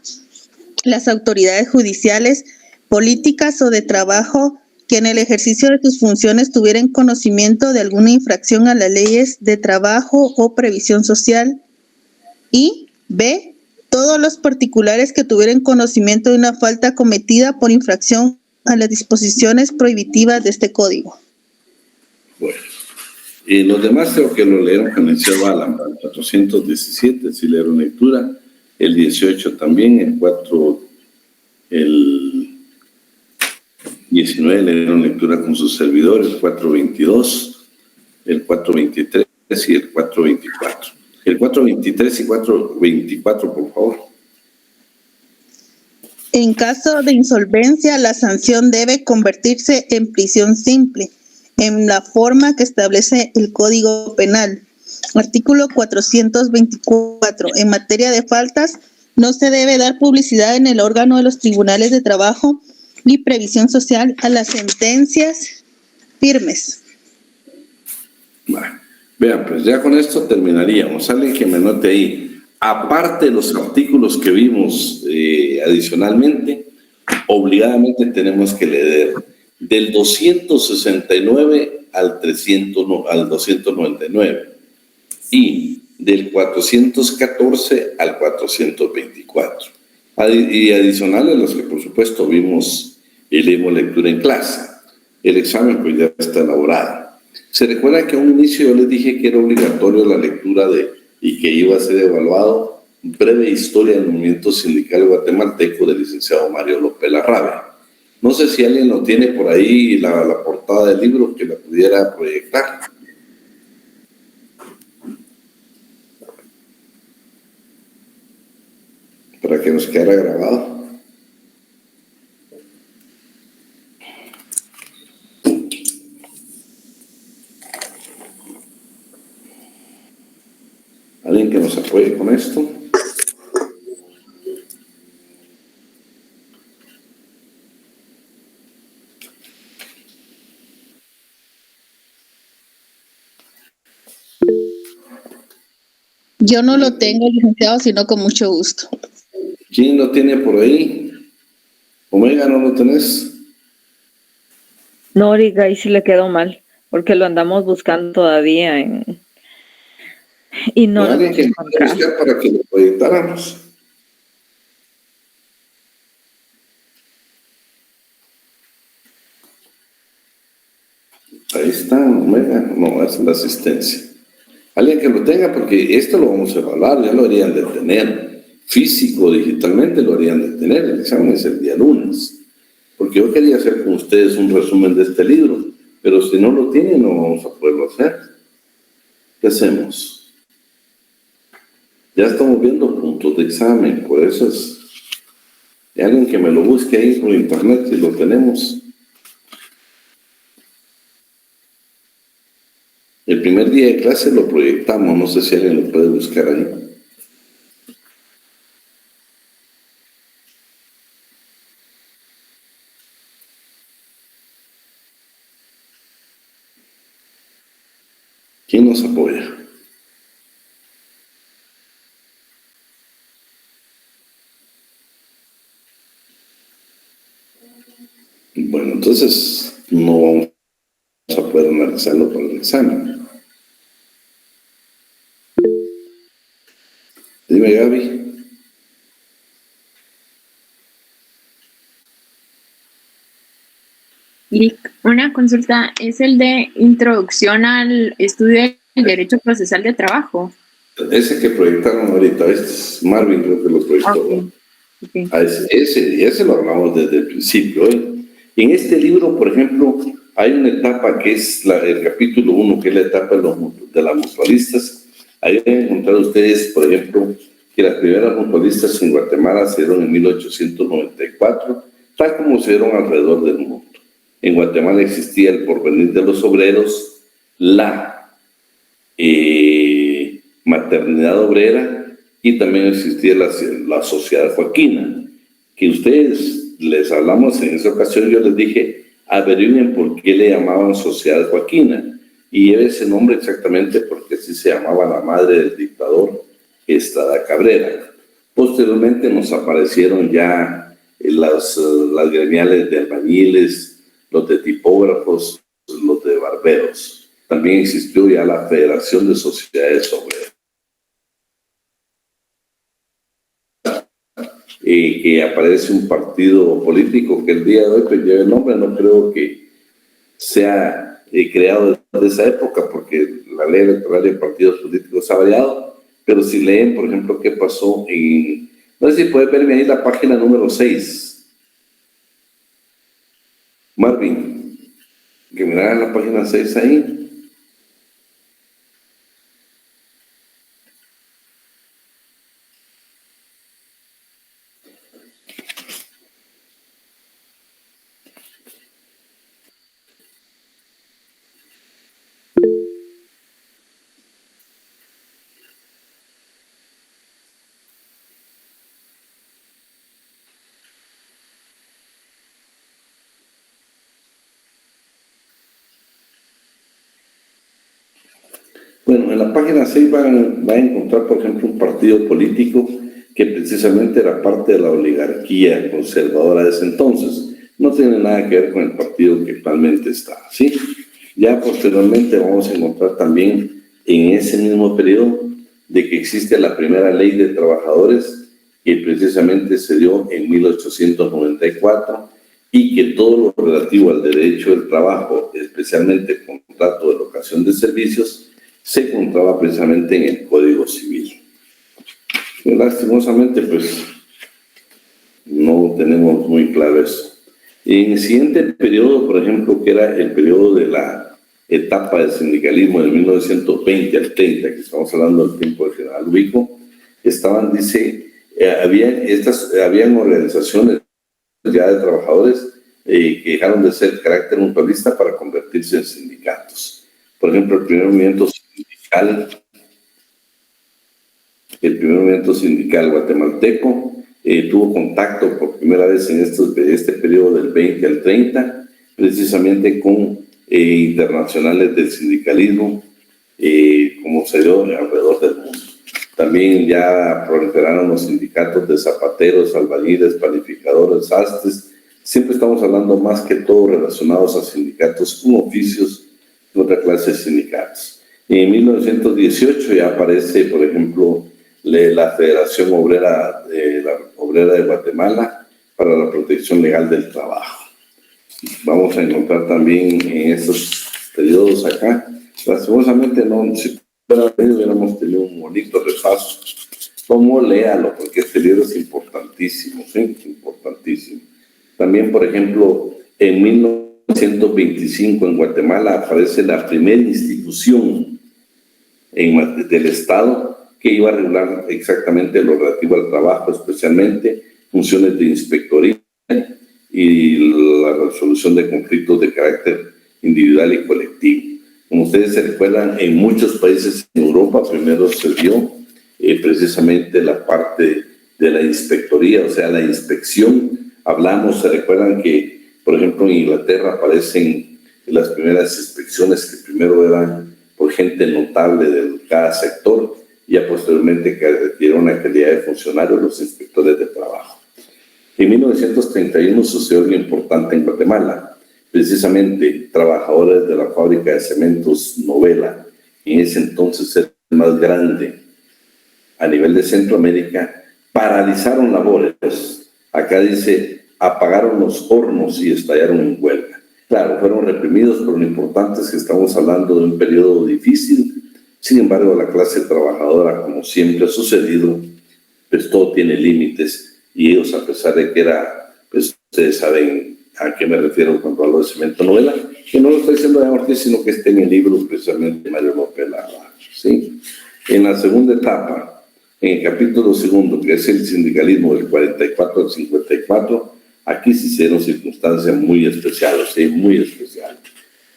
las autoridades judiciales, políticas o de trabajo que en el ejercicio de sus funciones tuvieran conocimiento de alguna infracción a las leyes de trabajo o previsión social, y B, todos los particulares que tuvieran conocimiento de una falta cometida por infracción a las disposiciones prohibitivas de este código. Bueno, y los demás creo que lo leyeron, que mencionó Alan, el 417, si leyeron lectura, el 18 también, el 19 leyeron lectura con sus servidores, el 422, el 423 y el 424. El 423 y 424, por favor. En caso de insolvencia, la sanción debe convertirse en prisión simple, en la forma que establece el Código Penal. Artículo 424. En materia de faltas, no se debe dar publicidad en el órgano de los tribunales de trabajo y previsión social a las sentencias firmes. Bueno, vean, pues ya con esto terminaríamos. Alguien que me note ahí. Aparte de los artículos que vimos adicionalmente, obligadamente tenemos que leer del 269 al 299 y del 414 al 424. Y adicionales los que por supuesto vimos y leímos lectura en clase. El examen pues ya está elaborado. Se recuerda que a un inicio yo les dije que era obligatorio la lectura y que iba a ser evaluado breve historia del movimiento sindical guatemalteco del licenciado Mario López Larrabe. No sé si alguien lo tiene por ahí, la portada del libro, que la pudiera proyectar. Para que nos quedara grabado. ¿Alguien que nos apoye con esto? Yo no lo tengo, licenciado, sino con mucho gusto. ¿Quién lo tiene por ahí? Omega, ¿no lo tenés? No, Riga, ahí sí le quedó mal, porque lo andamos buscando todavía y no lo Alguien que hemos nos pueda encontrado. buscar para que lo proyectáramos. Ahí está, Omega. No, es la asistencia. Alguien que lo tenga, porque esto lo vamos a evaluar, ya lo harían de tener. Físico, digitalmente lo harían de tener. El examen es el día lunes. Porque yo quería hacer con ustedes un resumen de este libro, pero si no lo tienen, no vamos a poderlo hacer. ¿Qué hacemos? Ya estamos viendo puntos de examen, por eso es. Hay alguien que me lo busque ahí por internet si lo tenemos. El primer día de clase lo proyectamos, no sé si alguien lo puede buscar ahí. ¿Quién nos apoya? Bueno, entonces no vamos a poder analizarlo para el examen. Dime, Gaby. Y una consulta, ¿es el de introducción al estudio del derecho procesal de trabajo? Ese que proyectaron ahorita, este es Marvin, creo que lo proyectó. Okay. Ese lo hablamos desde el principio. En este libro, por ejemplo, hay una etapa que es el capítulo 1, que es la etapa de las mutualistas. Ahí van a encontrar ustedes, por ejemplo, que las primeras mutualistas en Guatemala se dieron en 1894, tal como se dieron alrededor del mundo. En Guatemala existía el Porvenir de los Obreros, la Maternidad Obrera y también existía la Sociedad Joaquina, que ustedes les hablamos en esa ocasión. Yo les dije, averigüen por qué le llamaban Sociedad Joaquina, y lleva ese nombre exactamente porque así se llamaba la madre del dictador Estrada Cabrera. Posteriormente nos aparecieron ya las gremiales de albañiles, los de tipógrafos, los de barberos. También existió ya la Federación de Sociedades Obreras, que aparece un partido político que el día de hoy pues lleva el nombre. No creo que sea creado desde esa época, porque la ley electoral de partidos políticos ha variado, pero si leen, por ejemplo, qué pasó no sé si puedes verme ahí la página número 6. Marvin, que miraran la página 6 ahí. Bueno, en la página 6 van a encontrar, por ejemplo, un partido político que precisamente era parte de la oligarquía conservadora de ese entonces. No tiene nada que ver con el partido que actualmente está, ¿sí? Ya posteriormente vamos a encontrar también en ese mismo periodo de que existe la primera ley de trabajadores que precisamente se dio en 1894 y que todo lo relativo al derecho del trabajo, especialmente el contrato de locación de servicios, se encontraba precisamente en el Código Civil. Y lastimosamente, pues, no tenemos muy claro eso. En el siguiente periodo, por ejemplo, que era el periodo de la etapa del sindicalismo de 1920 al 30, que estamos hablando del tiempo del general Ubico, estaban, dice, habían organizaciones ya de trabajadores que dejaron de ser carácter mutualista para convertirse en sindicatos. Por ejemplo, el primer movimiento sindical guatemalteco tuvo contacto por primera vez en este periodo del 20 al 30, precisamente con internacionales del sindicalismo, como se dio alrededor del mundo. También ya proliferaron los sindicatos de zapateros, albañiles, panificadores, sastres. Siempre estamos hablando más que todo relacionados a sindicatos con oficios de otra clase de sindicatos. En 1918 ya aparece, por ejemplo, la Federación Obrera de Guatemala para la protección legal del trabajo. Vamos a encontrar también en estos periodos acá, lastimosamente no, si hubiéramos tenido un bonito repaso. Como léalo, porque este libro es importantísimo, ¿sí? Importantísimo. También, por ejemplo, en 1925 en Guatemala aparece la primera institución del Estado que iba a regular exactamente lo relativo al trabajo, especialmente funciones de inspectoría y la resolución de conflictos de carácter individual y colectivo. Como ustedes se recuerdan, en muchos países en Europa primero se dio precisamente la parte de la inspectoría, o sea, la inspección. Se recuerdan que, por ejemplo, en Inglaterra aparecen las primeras inspecciones que primero eran por gente notable de cada sector, y ya posteriormente que adquirieron la calidad de funcionarios, los inspectores de trabajo. En 1931 sucedió algo importante en Guatemala, precisamente trabajadores de la fábrica de cementos Novela, en ese entonces el más grande a nivel de Centroamérica, paralizaron labores. Acá dice, apagaron los hornos y estallaron en huelga. Claro, fueron reprimidos, pero lo importante es que estamos hablando de un periodo difícil. Sin embargo, la clase trabajadora, como siempre ha sucedido, pues todo tiene límites, y ellos, a pesar de que era, pues ustedes saben a qué me refiero cuando hablo de cemento Novela, que no lo estoy diciendo de Ortiz, sino que está en el libro precisamente de Mario López Lara, ¿sí? En la segunda etapa, en el capítulo segundo, que es el sindicalismo del 44 al 54, aquí se hicieron circunstancias muy especiales, ¿sí? Muy especiales.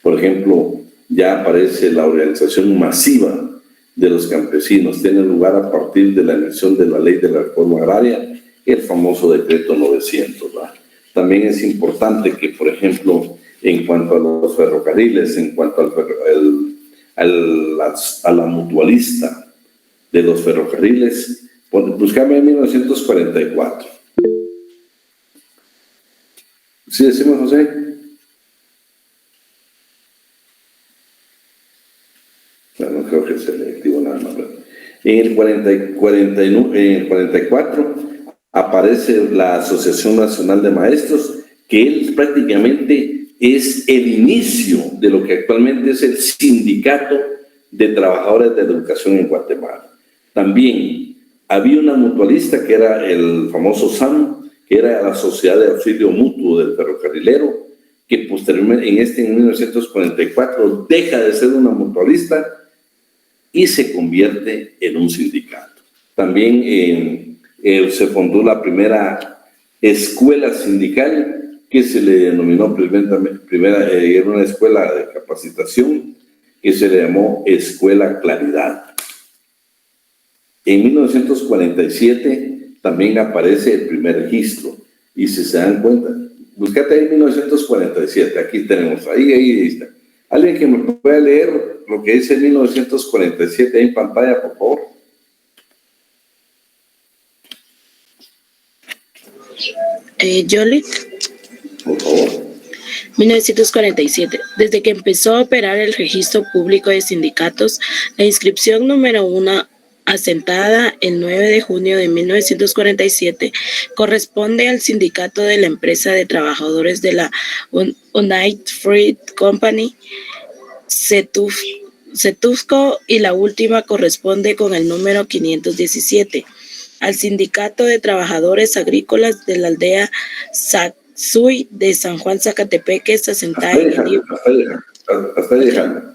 Por ejemplo, ya aparece la organización masiva de los campesinos. Tiene lugar a partir de la emisión de la ley de la reforma agraria, el famoso decreto 900, ¿verdad? También es importante que, por ejemplo, en cuanto a los ferrocarriles, en cuanto a la mutualista de los ferrocarriles, buscame en 1944. ¿Sí decimos, José? No creo que sea selectivo nada más. En el 44 aparece la Asociación Nacional de Maestros, que él prácticamente es el inicio de lo que actualmente es el Sindicato de Trabajadores de la Educación en Guatemala. También había una mutualista que era el famoso SAM, que era la Sociedad de Auxilio Mutuo del Ferrocarrilero, que posteriormente en 1944 deja de ser una mutualista y se convierte en un sindicato. También se fundó la primera escuela sindical, que se le denominó era una escuela de capacitación que se le llamó Escuela Claridad. En 1947 también aparece el primer registro, y si se dan cuenta, buscate ahí 1947, aquí tenemos, ahí está. Alguien que me pueda leer lo que dice 1947 ahí en pantalla, por favor. Yoli, Por favor. 1947. Desde que empezó a operar el registro público de sindicatos, la inscripción número 1, asentada el 9 de junio de 1947, corresponde al sindicato de la empresa de trabajadores de la United Fruit Company, Setufco, y la última corresponde con el número 517 al Sindicato de Trabajadores Agrícolas de la aldea Sacsui de San Juan Zacatepeques, asentada en el libro. Hasta ahí dejando.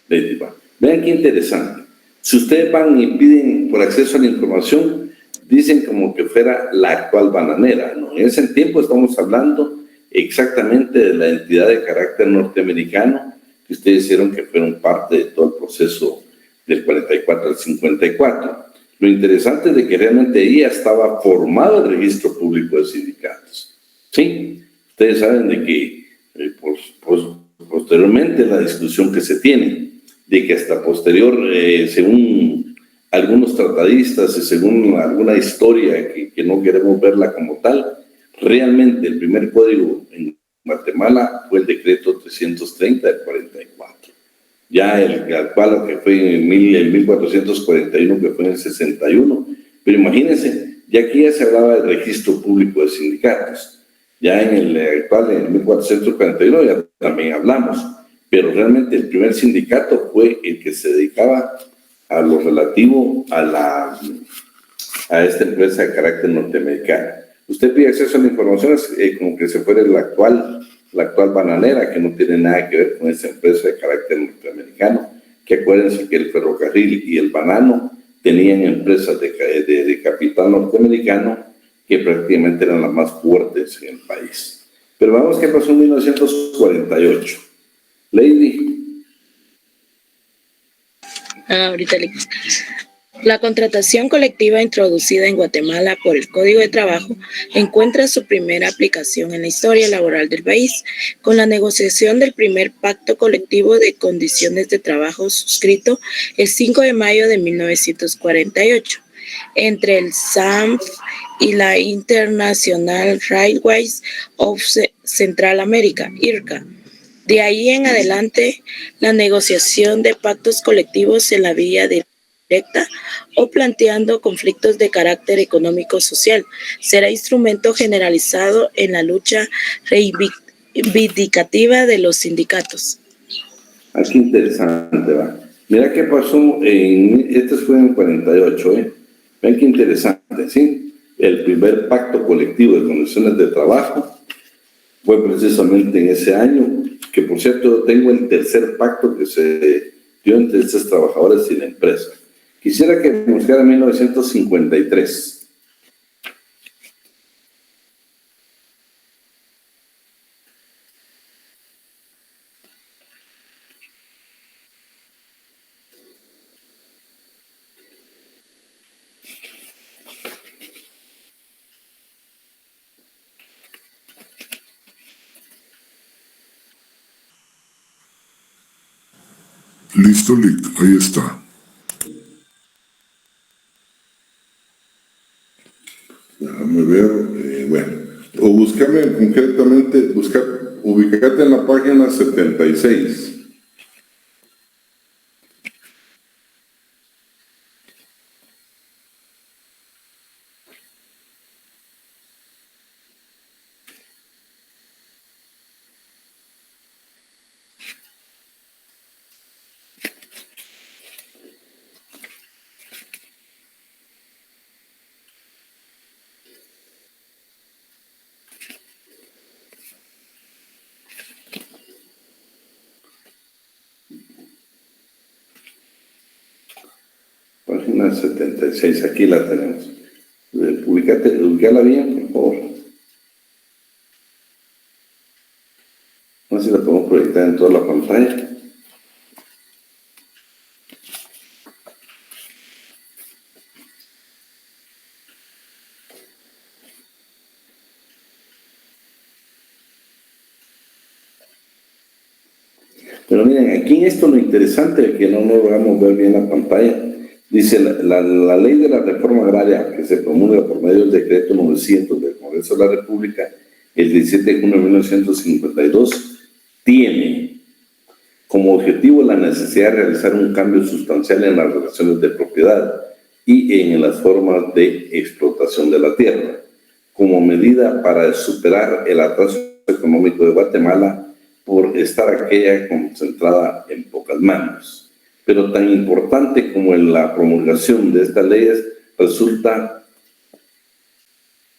Vean qué interesante. Si ustedes van y piden por acceso a la información, dicen como que fuera la actual bananera, ¿no? En ese tiempo estamos hablando exactamente de la entidad de carácter norteamericano que ustedes hicieron que fueron parte de todo el proceso del 44 al 54. Lo interesante es de que realmente ahí ya estaba formado el registro público de sindicatos. Sí, ustedes saben de que posteriormente la discusión que se tiene, de que hasta posterior, según algunos tratadistas y según alguna historia que no queremos verla como tal, realmente el primer código en Guatemala fue el decreto 330 del 44. Ya el actual que fue en 1441, que fue en el 61, pero imagínense, ya aquí ya se hablaba del registro público de sindicatos, ya en el actual, en el 1441, ya también hablamos, pero realmente el primer sindicato fue el que se dedicaba a lo relativo a esta empresa de carácter norteamericano. Usted pide acceso a la información, es como que se fuera la actual bananera, que no tiene nada que ver con esa empresa de carácter norteamericano, que acuérdense que el ferrocarril y el banano tenían empresas de capital norteamericano que prácticamente eran las más fuertes en el país. Pero vamos, ¿qué pasó en 1948? Lady. Ahorita le... La contratación colectiva introducida en Guatemala por el Código de Trabajo encuentra su primera aplicación en la historia laboral del país, con la negociación del primer pacto colectivo de condiciones de trabajo suscrito el 5 de mayo de 1948 entre el SAMF y la International Railways of Central America, IRCA. De ahí en adelante, la negociación de pactos colectivos en la vía directa o planteando conflictos de carácter económico-social será instrumento generalizado en la lucha reivindicativa de los sindicatos. Qué interesante, va. Mira qué pasó, este fue en el 48, Vean qué interesante, ¿sí? El primer pacto colectivo de condiciones de trabajo fue precisamente en ese año, que por cierto tengo el tercer pacto que se dio entre estos trabajadores y la empresa. Quisiera que buscara 1953. Listo, Lick, ahí está. Déjame ver, bueno, o búscame concretamente, ubicate en la página 76. Página 76, aquí la tenemos. Ubícala bien, por favor. No sé si la podemos proyectar en toda la pantalla. Pero miren, aquí en esto lo interesante, que no nos logramos ver bien la pantalla, dice la ley de la reforma agraria que se promulga por medio del decreto 900 del Congreso de la República el 17 de junio de 1952 tiene como objetivo la necesidad de realizar un cambio sustancial en las relaciones de propiedad y en las formas de explotación de la tierra, como medida para superar el atraso económico de Guatemala por estar aquella concentrada en pocas manos. Pero tan importante como en la promulgación de estas leyes resulta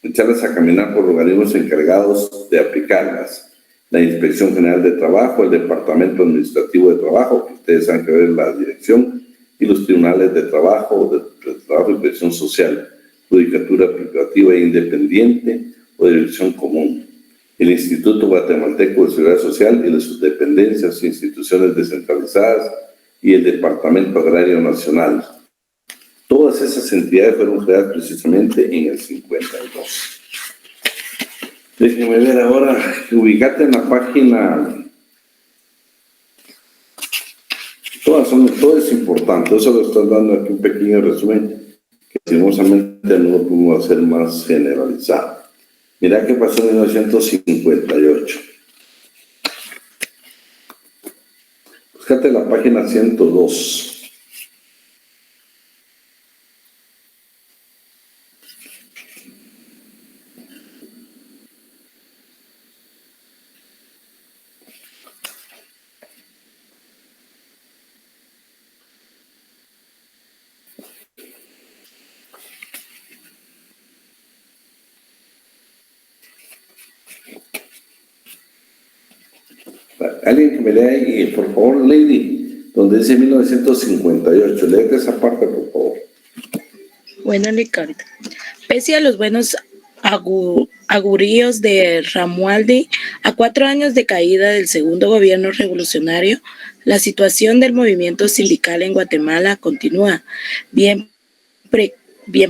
echarlas a caminar por organismos encargados de aplicarlas. La Inspección General de Trabajo, el Departamento Administrativo de Trabajo, que ustedes saben que ver la dirección, y los tribunales de trabajo y previsión social, judicatura privativa e independiente o dirección común, el Instituto Guatemalteco de Seguridad Social y de sus dependencias e instituciones descentralizadas y el Departamento Agrario Nacional. Todas esas entidades fueron creadas precisamente en el 52. Déjenme ver ahora, ubicate en la página. Todo es importante, eso lo estoy dando aquí un pequeño resumen, que lastimosamente no lo podemos hacer más generalizado. Mira qué pasó en 1958. Búscate la página 102. Alguien que me lea ahí, por favor, Lady, donde dice 1958. Léete esa parte, por favor. Bueno, Ricardo, pese a los buenos auguríos de Romualdi, a 4 años de caída del segundo gobierno revolucionario, la situación del movimiento sindical en Guatemala continúa bien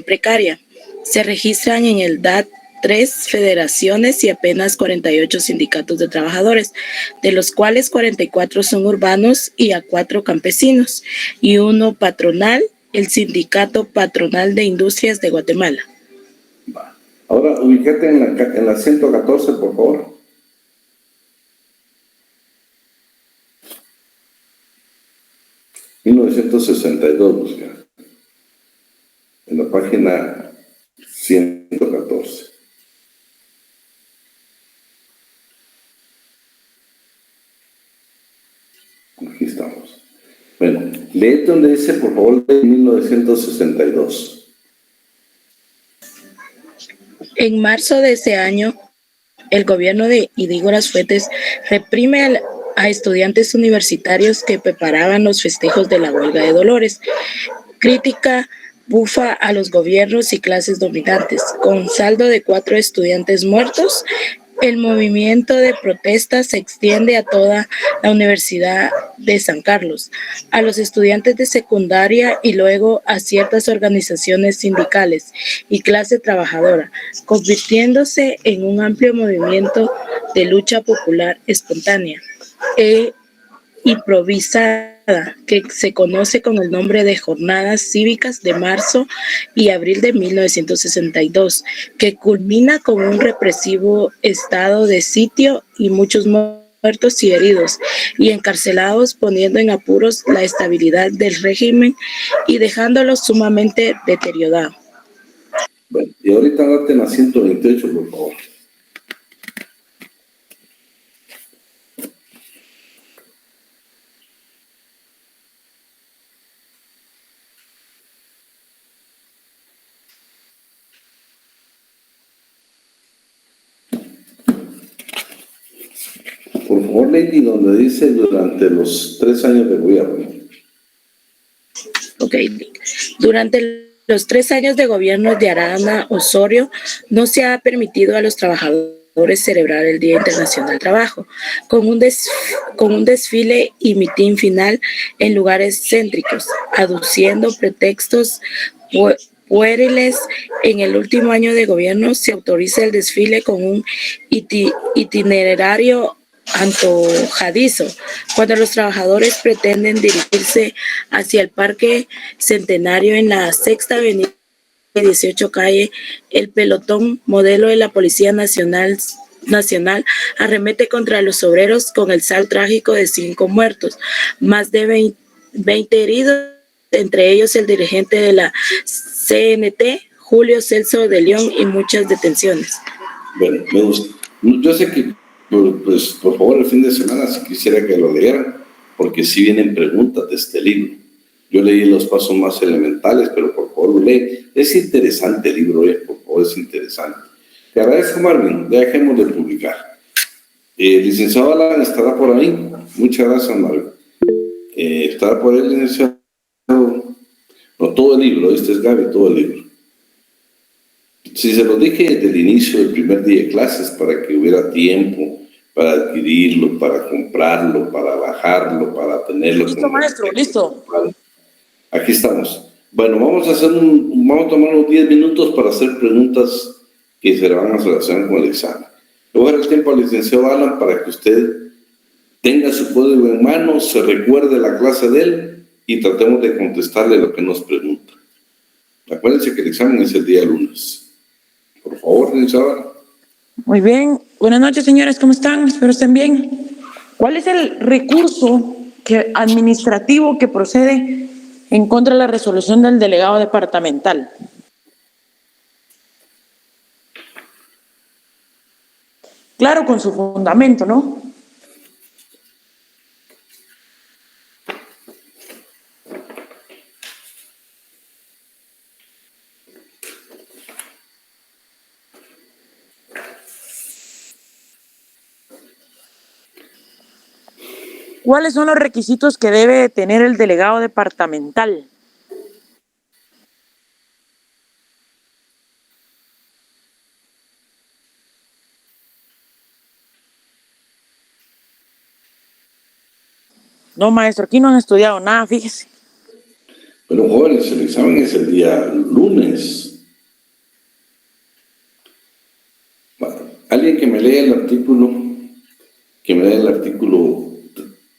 precaria. Se registran en el DAT 3 federaciones y apenas 48 sindicatos de trabajadores, de los cuales 44 son urbanos y a 4 campesinos, y 1 patronal, el Sindicato Patronal de Industrias de Guatemala. Ahora, ubícate en la 114, por favor. ...1962, busca. En la página 114. Aquí estamos. Bueno, lee donde dice, por favor, de 1962. En marzo de ese año, el gobierno de Idígoras Fuentes reprime a estudiantes universitarios que preparaban los festejos de la huelga de Dolores. Crítica bufa a los gobiernos y clases dominantes. Con saldo de 4 estudiantes muertos, el movimiento de protesta se extiende a toda la Universidad de San Carlos, a los estudiantes de secundaria y luego a ciertas organizaciones sindicales y clase trabajadora, convirtiéndose en un amplio movimiento de lucha popular espontánea e improvisada, que se conoce con el nombre de Jornadas Cívicas de marzo y abril de 1962, que culmina con un represivo estado de sitio y muchos muertos y heridos y encarcelados, poniendo en apuros la estabilidad del régimen y dejándolo sumamente deteriorado. Bueno, y ahorita date en la 128, por favor. Por favor, Lady, donde dice durante los 3 años de gobierno. Ok. Durante los 3 años de gobierno de Arana Osorio, no se ha permitido a los trabajadores celebrar el Día Internacional del Trabajo, con un desfile y mitin final en lugares céntricos, aduciendo pretextos pueriles. En el último año de gobierno se autoriza el desfile con un itinerario antojadizo cuando los trabajadores pretenden dirigirse hacia el Parque Centenario en la Sexta Avenida 18 Calle. El pelotón modelo de la Policía Nacional arremete contra los obreros con el saldo trágico de 5 muertos, más de 20 heridos, entre ellos el dirigente de la CNT, Julio Celso de León, y muchas detenciones. Bueno, me gusta. Yo sé que, pues, por favor, el fin de semana, si quisiera que lo leyeran, porque sí vienen preguntas de este libro. Yo leí los pasos más elementales, pero por favor lo lee. Es interesante el libro, por favor, es interesante. Te agradezco, Marvin. Ya dejemos de publicar. Licenciado Alan, ¿estará por ahí? Muchas gracias, Marvin. ¿Estará por ahí, licenciado? No, todo el libro, este es Gaby, todo el libro. Si se lo dije desde el inicio del primer día de clases para que hubiera tiempo para adquirirlo, para comprarlo, para bajarlo, para tenerlo. Listo, maestro, listo. Aquí estamos. Bueno, vamos a tomar unos 10 minutos para hacer preguntas que se van a relacionar con el examen. Le voy a dar el tiempo al licenciado Alan para que usted tenga su código en mano, se recuerde la clase de él y tratemos de contestarle lo que nos pregunta. Acuérdense que el examen es el día lunes. Por favor, licenciado Alan. Muy bien. Buenas noches, señores. ¿Cómo están? Espero estén bien. ¿Cuál es el recurso administrativo que procede en contra de la resolución del delegado departamental? Claro, con su fundamento, ¿no? ¿Cuáles son los requisitos que debe tener el delegado departamental? No, maestro, aquí no han estudiado nada, fíjese. Pero jóvenes, el examen es el día lunes. Bueno, alguien que me lea el artículo,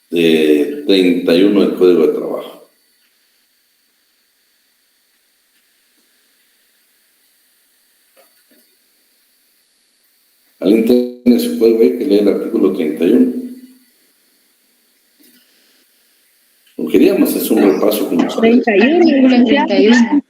de 31 del Código de Trabajo. ¿Alguien tiene su código ahí que lee el artículo 31? Lo queríamos hacer un repaso como 31.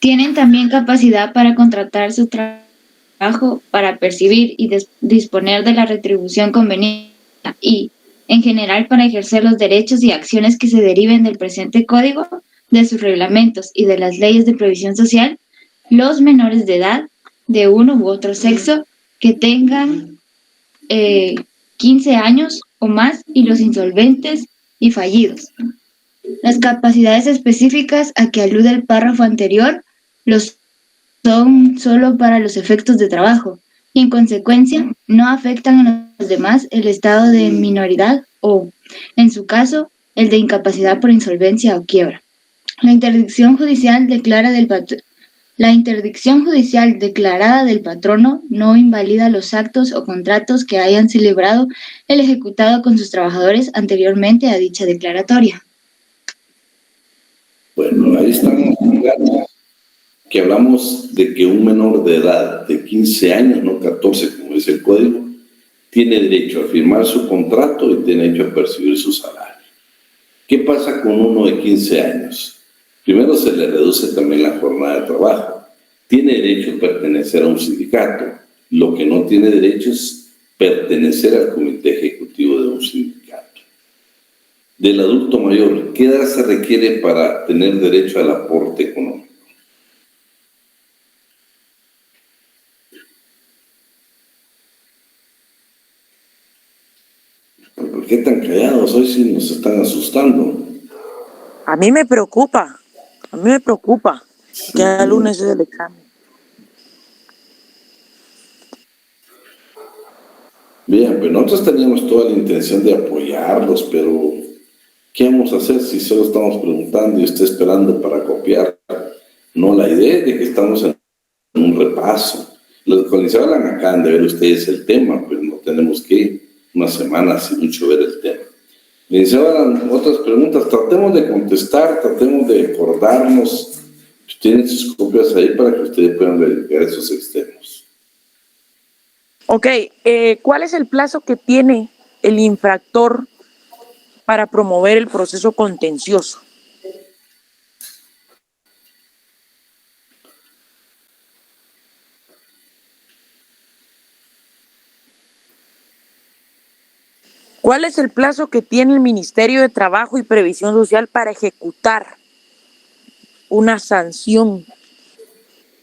Tienen también capacidad para contratar su trabajo, para percibir y disponer de la retribución conveniente y, en general, para ejercer los derechos y acciones que se deriven del presente código, de sus reglamentos y de las leyes de previsión social, los menores de edad de uno u otro sexo que tengan 15 años o más y los insolventes y fallidos. Las capacidades específicas a que alude el párrafo anterior son solo para los efectos de trabajo y, en consecuencia, no afectan a los demás el estado de minoridad o, en su caso, el de incapacidad por insolvencia o quiebra. La interdicción judicial declarada del patrono no invalida los actos o contratos que hayan celebrado el ejecutado con sus trabajadores anteriormente a dicha declaratoria. Bueno, ahí estamos que hablamos de que un menor de edad de 15 años, no 14 como dice el código, tiene derecho a firmar su contrato y tiene derecho a percibir su salario. ¿Qué pasa con uno de 15 años? Primero se le reduce también la jornada de trabajo. Tiene derecho a pertenecer a un sindicato. Lo que no tiene derecho es pertenecer al comité ejecutivo de un sindicato. Del adulto mayor, ¿qué edad se requiere para tener derecho al aporte económico? ¿Por qué tan callados hoy si nos están asustando? A mí me preocupa. Sí. Que el lunes es el examen. Bien, pues nosotros teníamos toda la intención de apoyarlos, pero ¿qué vamos a hacer si solo estamos preguntando y usted esperando para copiar? No, la idea es de que estamos en un repaso. Los colonizados acaban de ver ustedes el tema, pues no tenemos que unas semanas sin mucho ver el tema. Licenciada, otras preguntas, tratemos de contestar, tratemos de acordarnos. Tienen sus copias ahí para que ustedes puedan verificar esos extremos. Ok, ¿cuál es el plazo que tiene el infractor para promover el proceso contencioso? ¿Cuál es el plazo que tiene el Ministerio de Trabajo y Previsión Social para ejecutar una sanción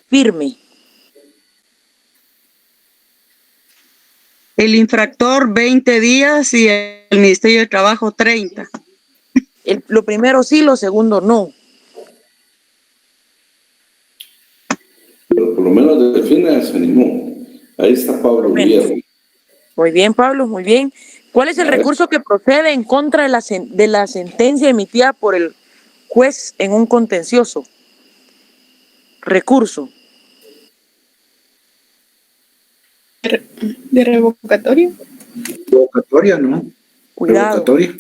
firme? El infractor 20 días y el Ministerio de Trabajo 30. Lo primero sí, lo segundo no. Pero por lo menos define se animó. Ahí está Pablo Guillermo. Muy bien, Pablo, muy bien. ¿Cuál es el recurso que procede en contra de la sentencia emitida por el juez en un contencioso? Recurso. ¿De revocatoria? Revocatoria, ¿no? Cuidado. Revocatoria.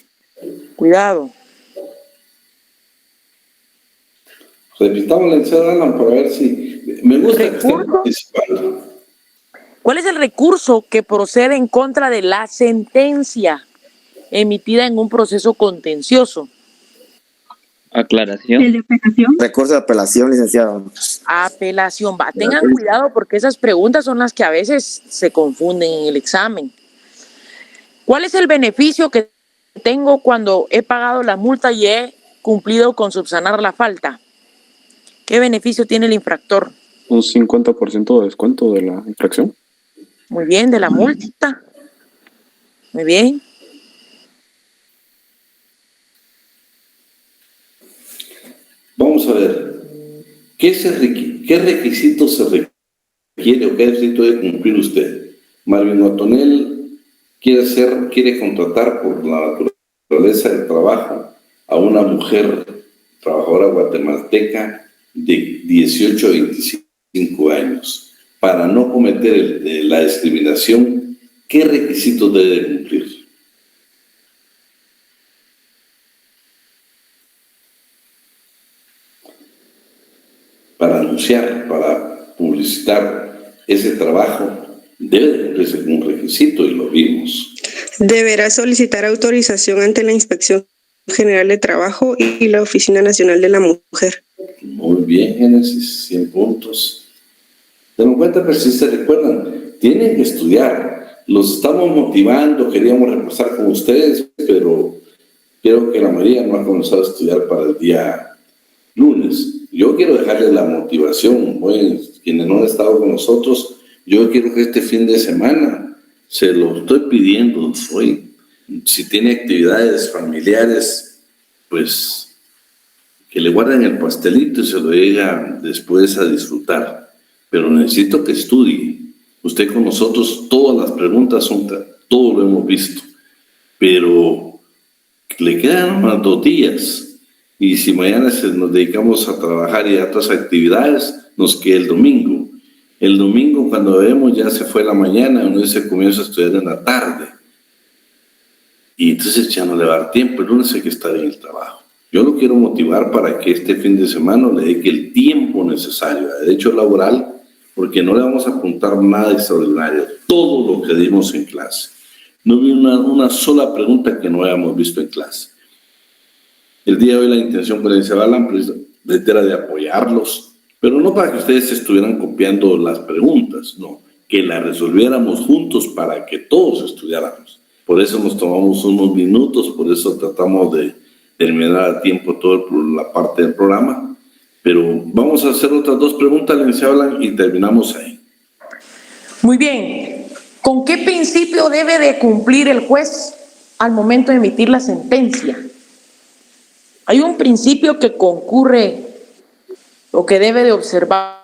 Cuidado. Repitamos la licenciada Alan para ver si... Me gusta que esté participando. ¿Cuál es el recurso que procede en contra de la sentencia emitida en un proceso contencioso? Aclaración. ¿El de apelación? Recurso de apelación, licenciado. Apelación. Tengan cuidado porque esas preguntas son las que a veces se confunden en el examen. ¿Cuál es el beneficio que tengo cuando he pagado la multa y he cumplido con subsanar la falta? ¿Qué beneficio tiene el infractor? Un 50% de descuento de la infracción. Muy bien, de la multa. Muy bien. Vamos a ver. ¿Qué requisitos se requiere o qué requisito debe cumplir usted? Marvin Otonel quiere contratar por la naturaleza del trabajo a una mujer trabajadora guatemalteca de 18 a 25 años. Para no cometer la discriminación, ¿qué requisitos debe cumplir? Para anunciar, para publicitar ese trabajo, debe cumplirse un requisito y lo vimos. Deberá solicitar autorización ante la Inspección General de Trabajo y la Oficina Nacional de la Mujer. Muy bien, Génesis, 100 puntos. Ten en cuenta, pero si se recuerdan, tienen que estudiar. Los estamos motivando, queríamos repasar con ustedes, pero creo que la mayoría no ha comenzado a estudiar para el día lunes. Yo quiero dejarles la motivación, quienes no han estado con nosotros, yo quiero que este fin de semana, se lo estoy pidiendo hoy, si tiene actividades familiares, pues que le guarden el pastelito y se lo diga después a disfrutar. Pero necesito que estudie. Usted con nosotros, todas las preguntas son, todo lo hemos visto, pero le quedan más 2 días. Y si mañana nos dedicamos a trabajar y a otras actividades, nos queda el domingo. El domingo, cuando vemos, ya se fue la mañana, uno se comienza a estudiar en la tarde. Y entonces ya no le va a dar tiempo, el lunes hay que estar en el trabajo. Yo lo quiero motivar para que este fin de semana le dedique el tiempo necesario a derecho laboral, porque no le vamos a apuntar nada extraordinario, todo lo que dimos en clase. No vi una sola pregunta que no hayamos visto en clase. El día de hoy la intención con el Cebalan era de apoyarlos, pero no para que ustedes estuvieran copiando las preguntas, no, que las resolviéramos juntos para que todos estudiáramos. Por eso nos tomamos unos minutos, por eso tratamos de terminar a tiempo toda la parte del programa. Pero vamos a hacer otras 2 preguntas, les hablan y terminamos ahí. Muy bien. ¿Con qué principio debe de cumplir el juez al momento de emitir la sentencia? Hay un principio que concurre o que debe de observar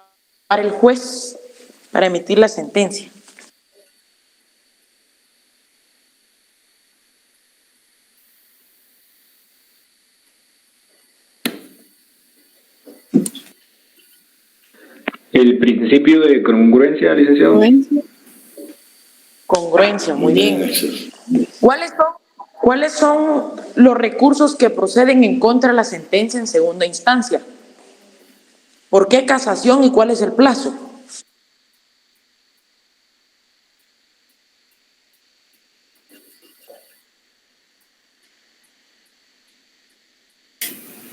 el juez para emitir la sentencia. El principio de congruencia, licenciado. Congruencia, muy bien. ¿Cuáles son los recursos que proceden en contra de la sentencia en segunda instancia? ¿Por qué casación y cuál es el plazo?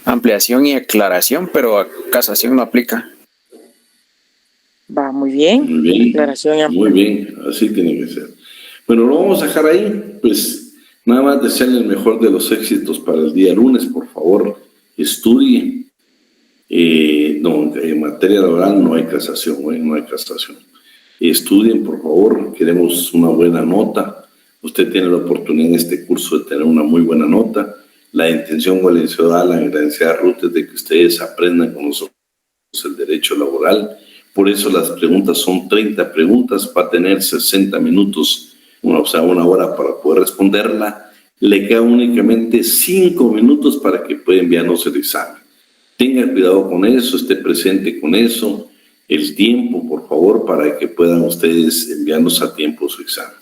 Ampliación y aclaración, pero a casación no aplica. Va, muy bien. Muy bien. Aclaración y Muy bien, así tiene que ser. Bueno, lo vamos a dejar ahí. Pues nada más desearle el mejor de los éxitos para el día lunes. Por favor, estudie. No, en materia laboral no hay casación, no hay casación. Estudien, por favor. Queremos una buena nota. Usted tiene la oportunidad en este curso de tener una muy buena nota. La intención con la licenciada Alan y la licenciada Ruth es de que ustedes aprendan con nosotros el derecho laboral. Por eso las preguntas son 30 preguntas, va a tener 60 minutos, o sea, una hora para poder responderla. Le quedan únicamente 5 minutos para que pueda enviarnos el examen. Tenga cuidado con eso, esté presente con eso. El tiempo, por favor, para que puedan ustedes enviarnos a tiempo su examen.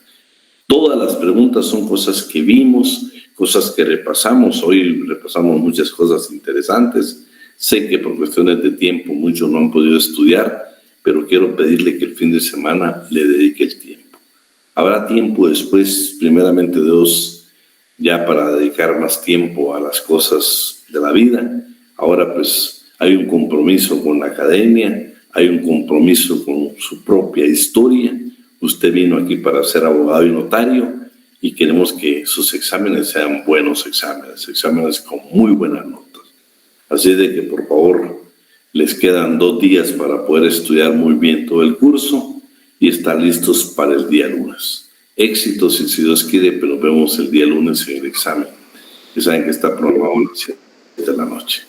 Todas las preguntas son cosas que vimos, cosas que repasamos. Hoy repasamos muchas cosas interesantes. Sé que por cuestiones de tiempo muchos no han podido estudiar, pero quiero pedirle que el fin de semana le dedique el tiempo. Habrá tiempo después, primeramente Dios, ya para dedicar más tiempo a las cosas de la vida. Ahora pues hay un compromiso con la academia, hay un compromiso con su propia historia. Usted vino aquí para ser abogado y notario y queremos que sus exámenes sean buenos exámenes con muy buenas notas. Así de que por favor les quedan 2 días para poder estudiar muy bien todo el curso y estar listos para el día lunes. Éxitos si Dios quiere, pero nos vemos el día lunes en el examen. Ya saben que está programado a las 7 de la noche.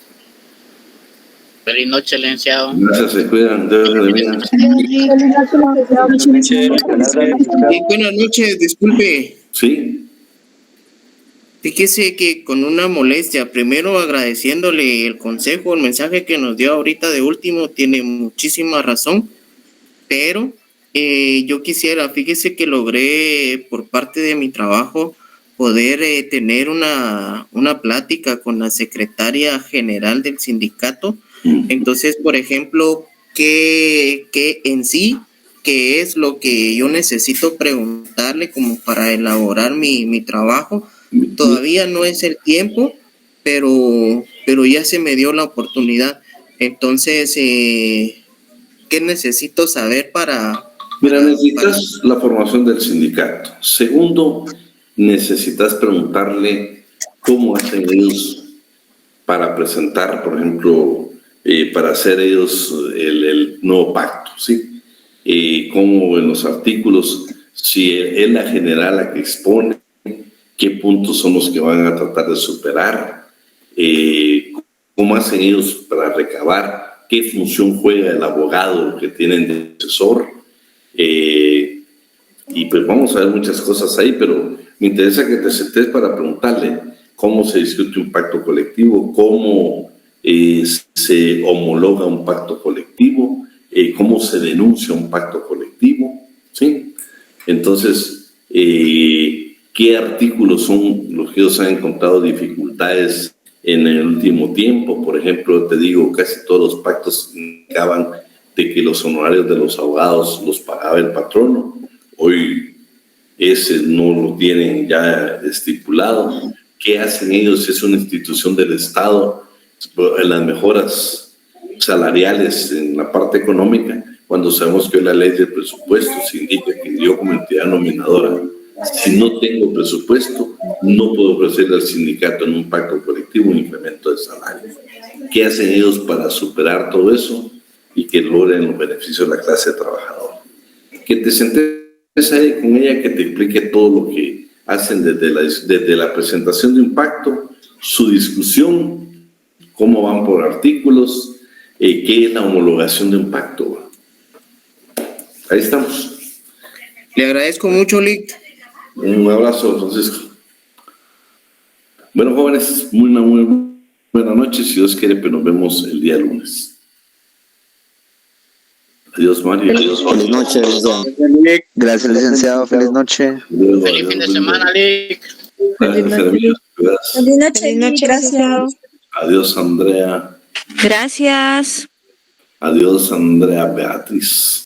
Feliz noche, licenciado. Gracias, se cuidan. Buenas noches, disculpe. Sí. Fíjese que con una molestia, primero agradeciéndole el consejo, el mensaje que nos dio ahorita de último, tiene muchísima razón, pero yo quisiera, fíjese que logré por parte de mi trabajo poder tener una plática con la secretaria general del sindicato. Entonces, por ejemplo, ¿qué en sí, qué es lo que yo necesito preguntarle como para elaborar mi trabajo? Todavía no es el tiempo, pero ya se me dio la oportunidad. Entonces, ¿qué necesito saber para...? Mira, necesitas la formación del sindicato. Segundo, necesitas preguntarle cómo hacen ellos para presentar, por ejemplo, para hacer ellos el nuevo pacto, ¿sí? Cómo en los artículos, si es la general la que expone, qué puntos son los que van a tratar de superar, cómo hacen ellos para recabar, qué función juega el abogado que tienen de asesor, y pues vamos a ver muchas cosas ahí, pero me interesa que te sentes para preguntarle cómo se discute un pacto colectivo, cómo se homologa un pacto colectivo, cómo se denuncia un pacto colectivo, ¿sí? Entonces, ¿qué artículos son los que ellos han encontrado dificultades en el último tiempo? Por ejemplo, te digo, casi todos los pactos indicaban de que los honorarios de los abogados los pagaba el patrono. Hoy ese no lo tienen ya estipulado. ¿Qué hacen ellos? Es una institución del Estado. En las mejoras salariales en la parte económica, cuando sabemos que la ley de presupuestos indica que yo como entidad nominadora, si no tengo presupuesto, no puedo ofrecerle al sindicato en un pacto colectivo un incremento de salario. ¿Qué hacen ellos para superar todo eso y que logren los beneficios de la clase trabajadora? Que te sientes ahí con ella, que te explique todo lo que hacen desde la presentación de un pacto, su discusión, cómo van por artículos, qué es la homologación de un pacto. Ahí estamos. Le agradezco mucho, Lick. Un abrazo, Francisco. Bueno, jóvenes, una muy buena noche. Si Dios quiere, pues nos vemos el día lunes. Adiós, Mario. Adiós, Feliz noche, licenciado. Gracias, licenciado. Feliz noche. Feliz fin de semana, Lick. Feliz noche, gracias. Adiós, Andrea. Gracias. Adiós, Andrea Beatriz.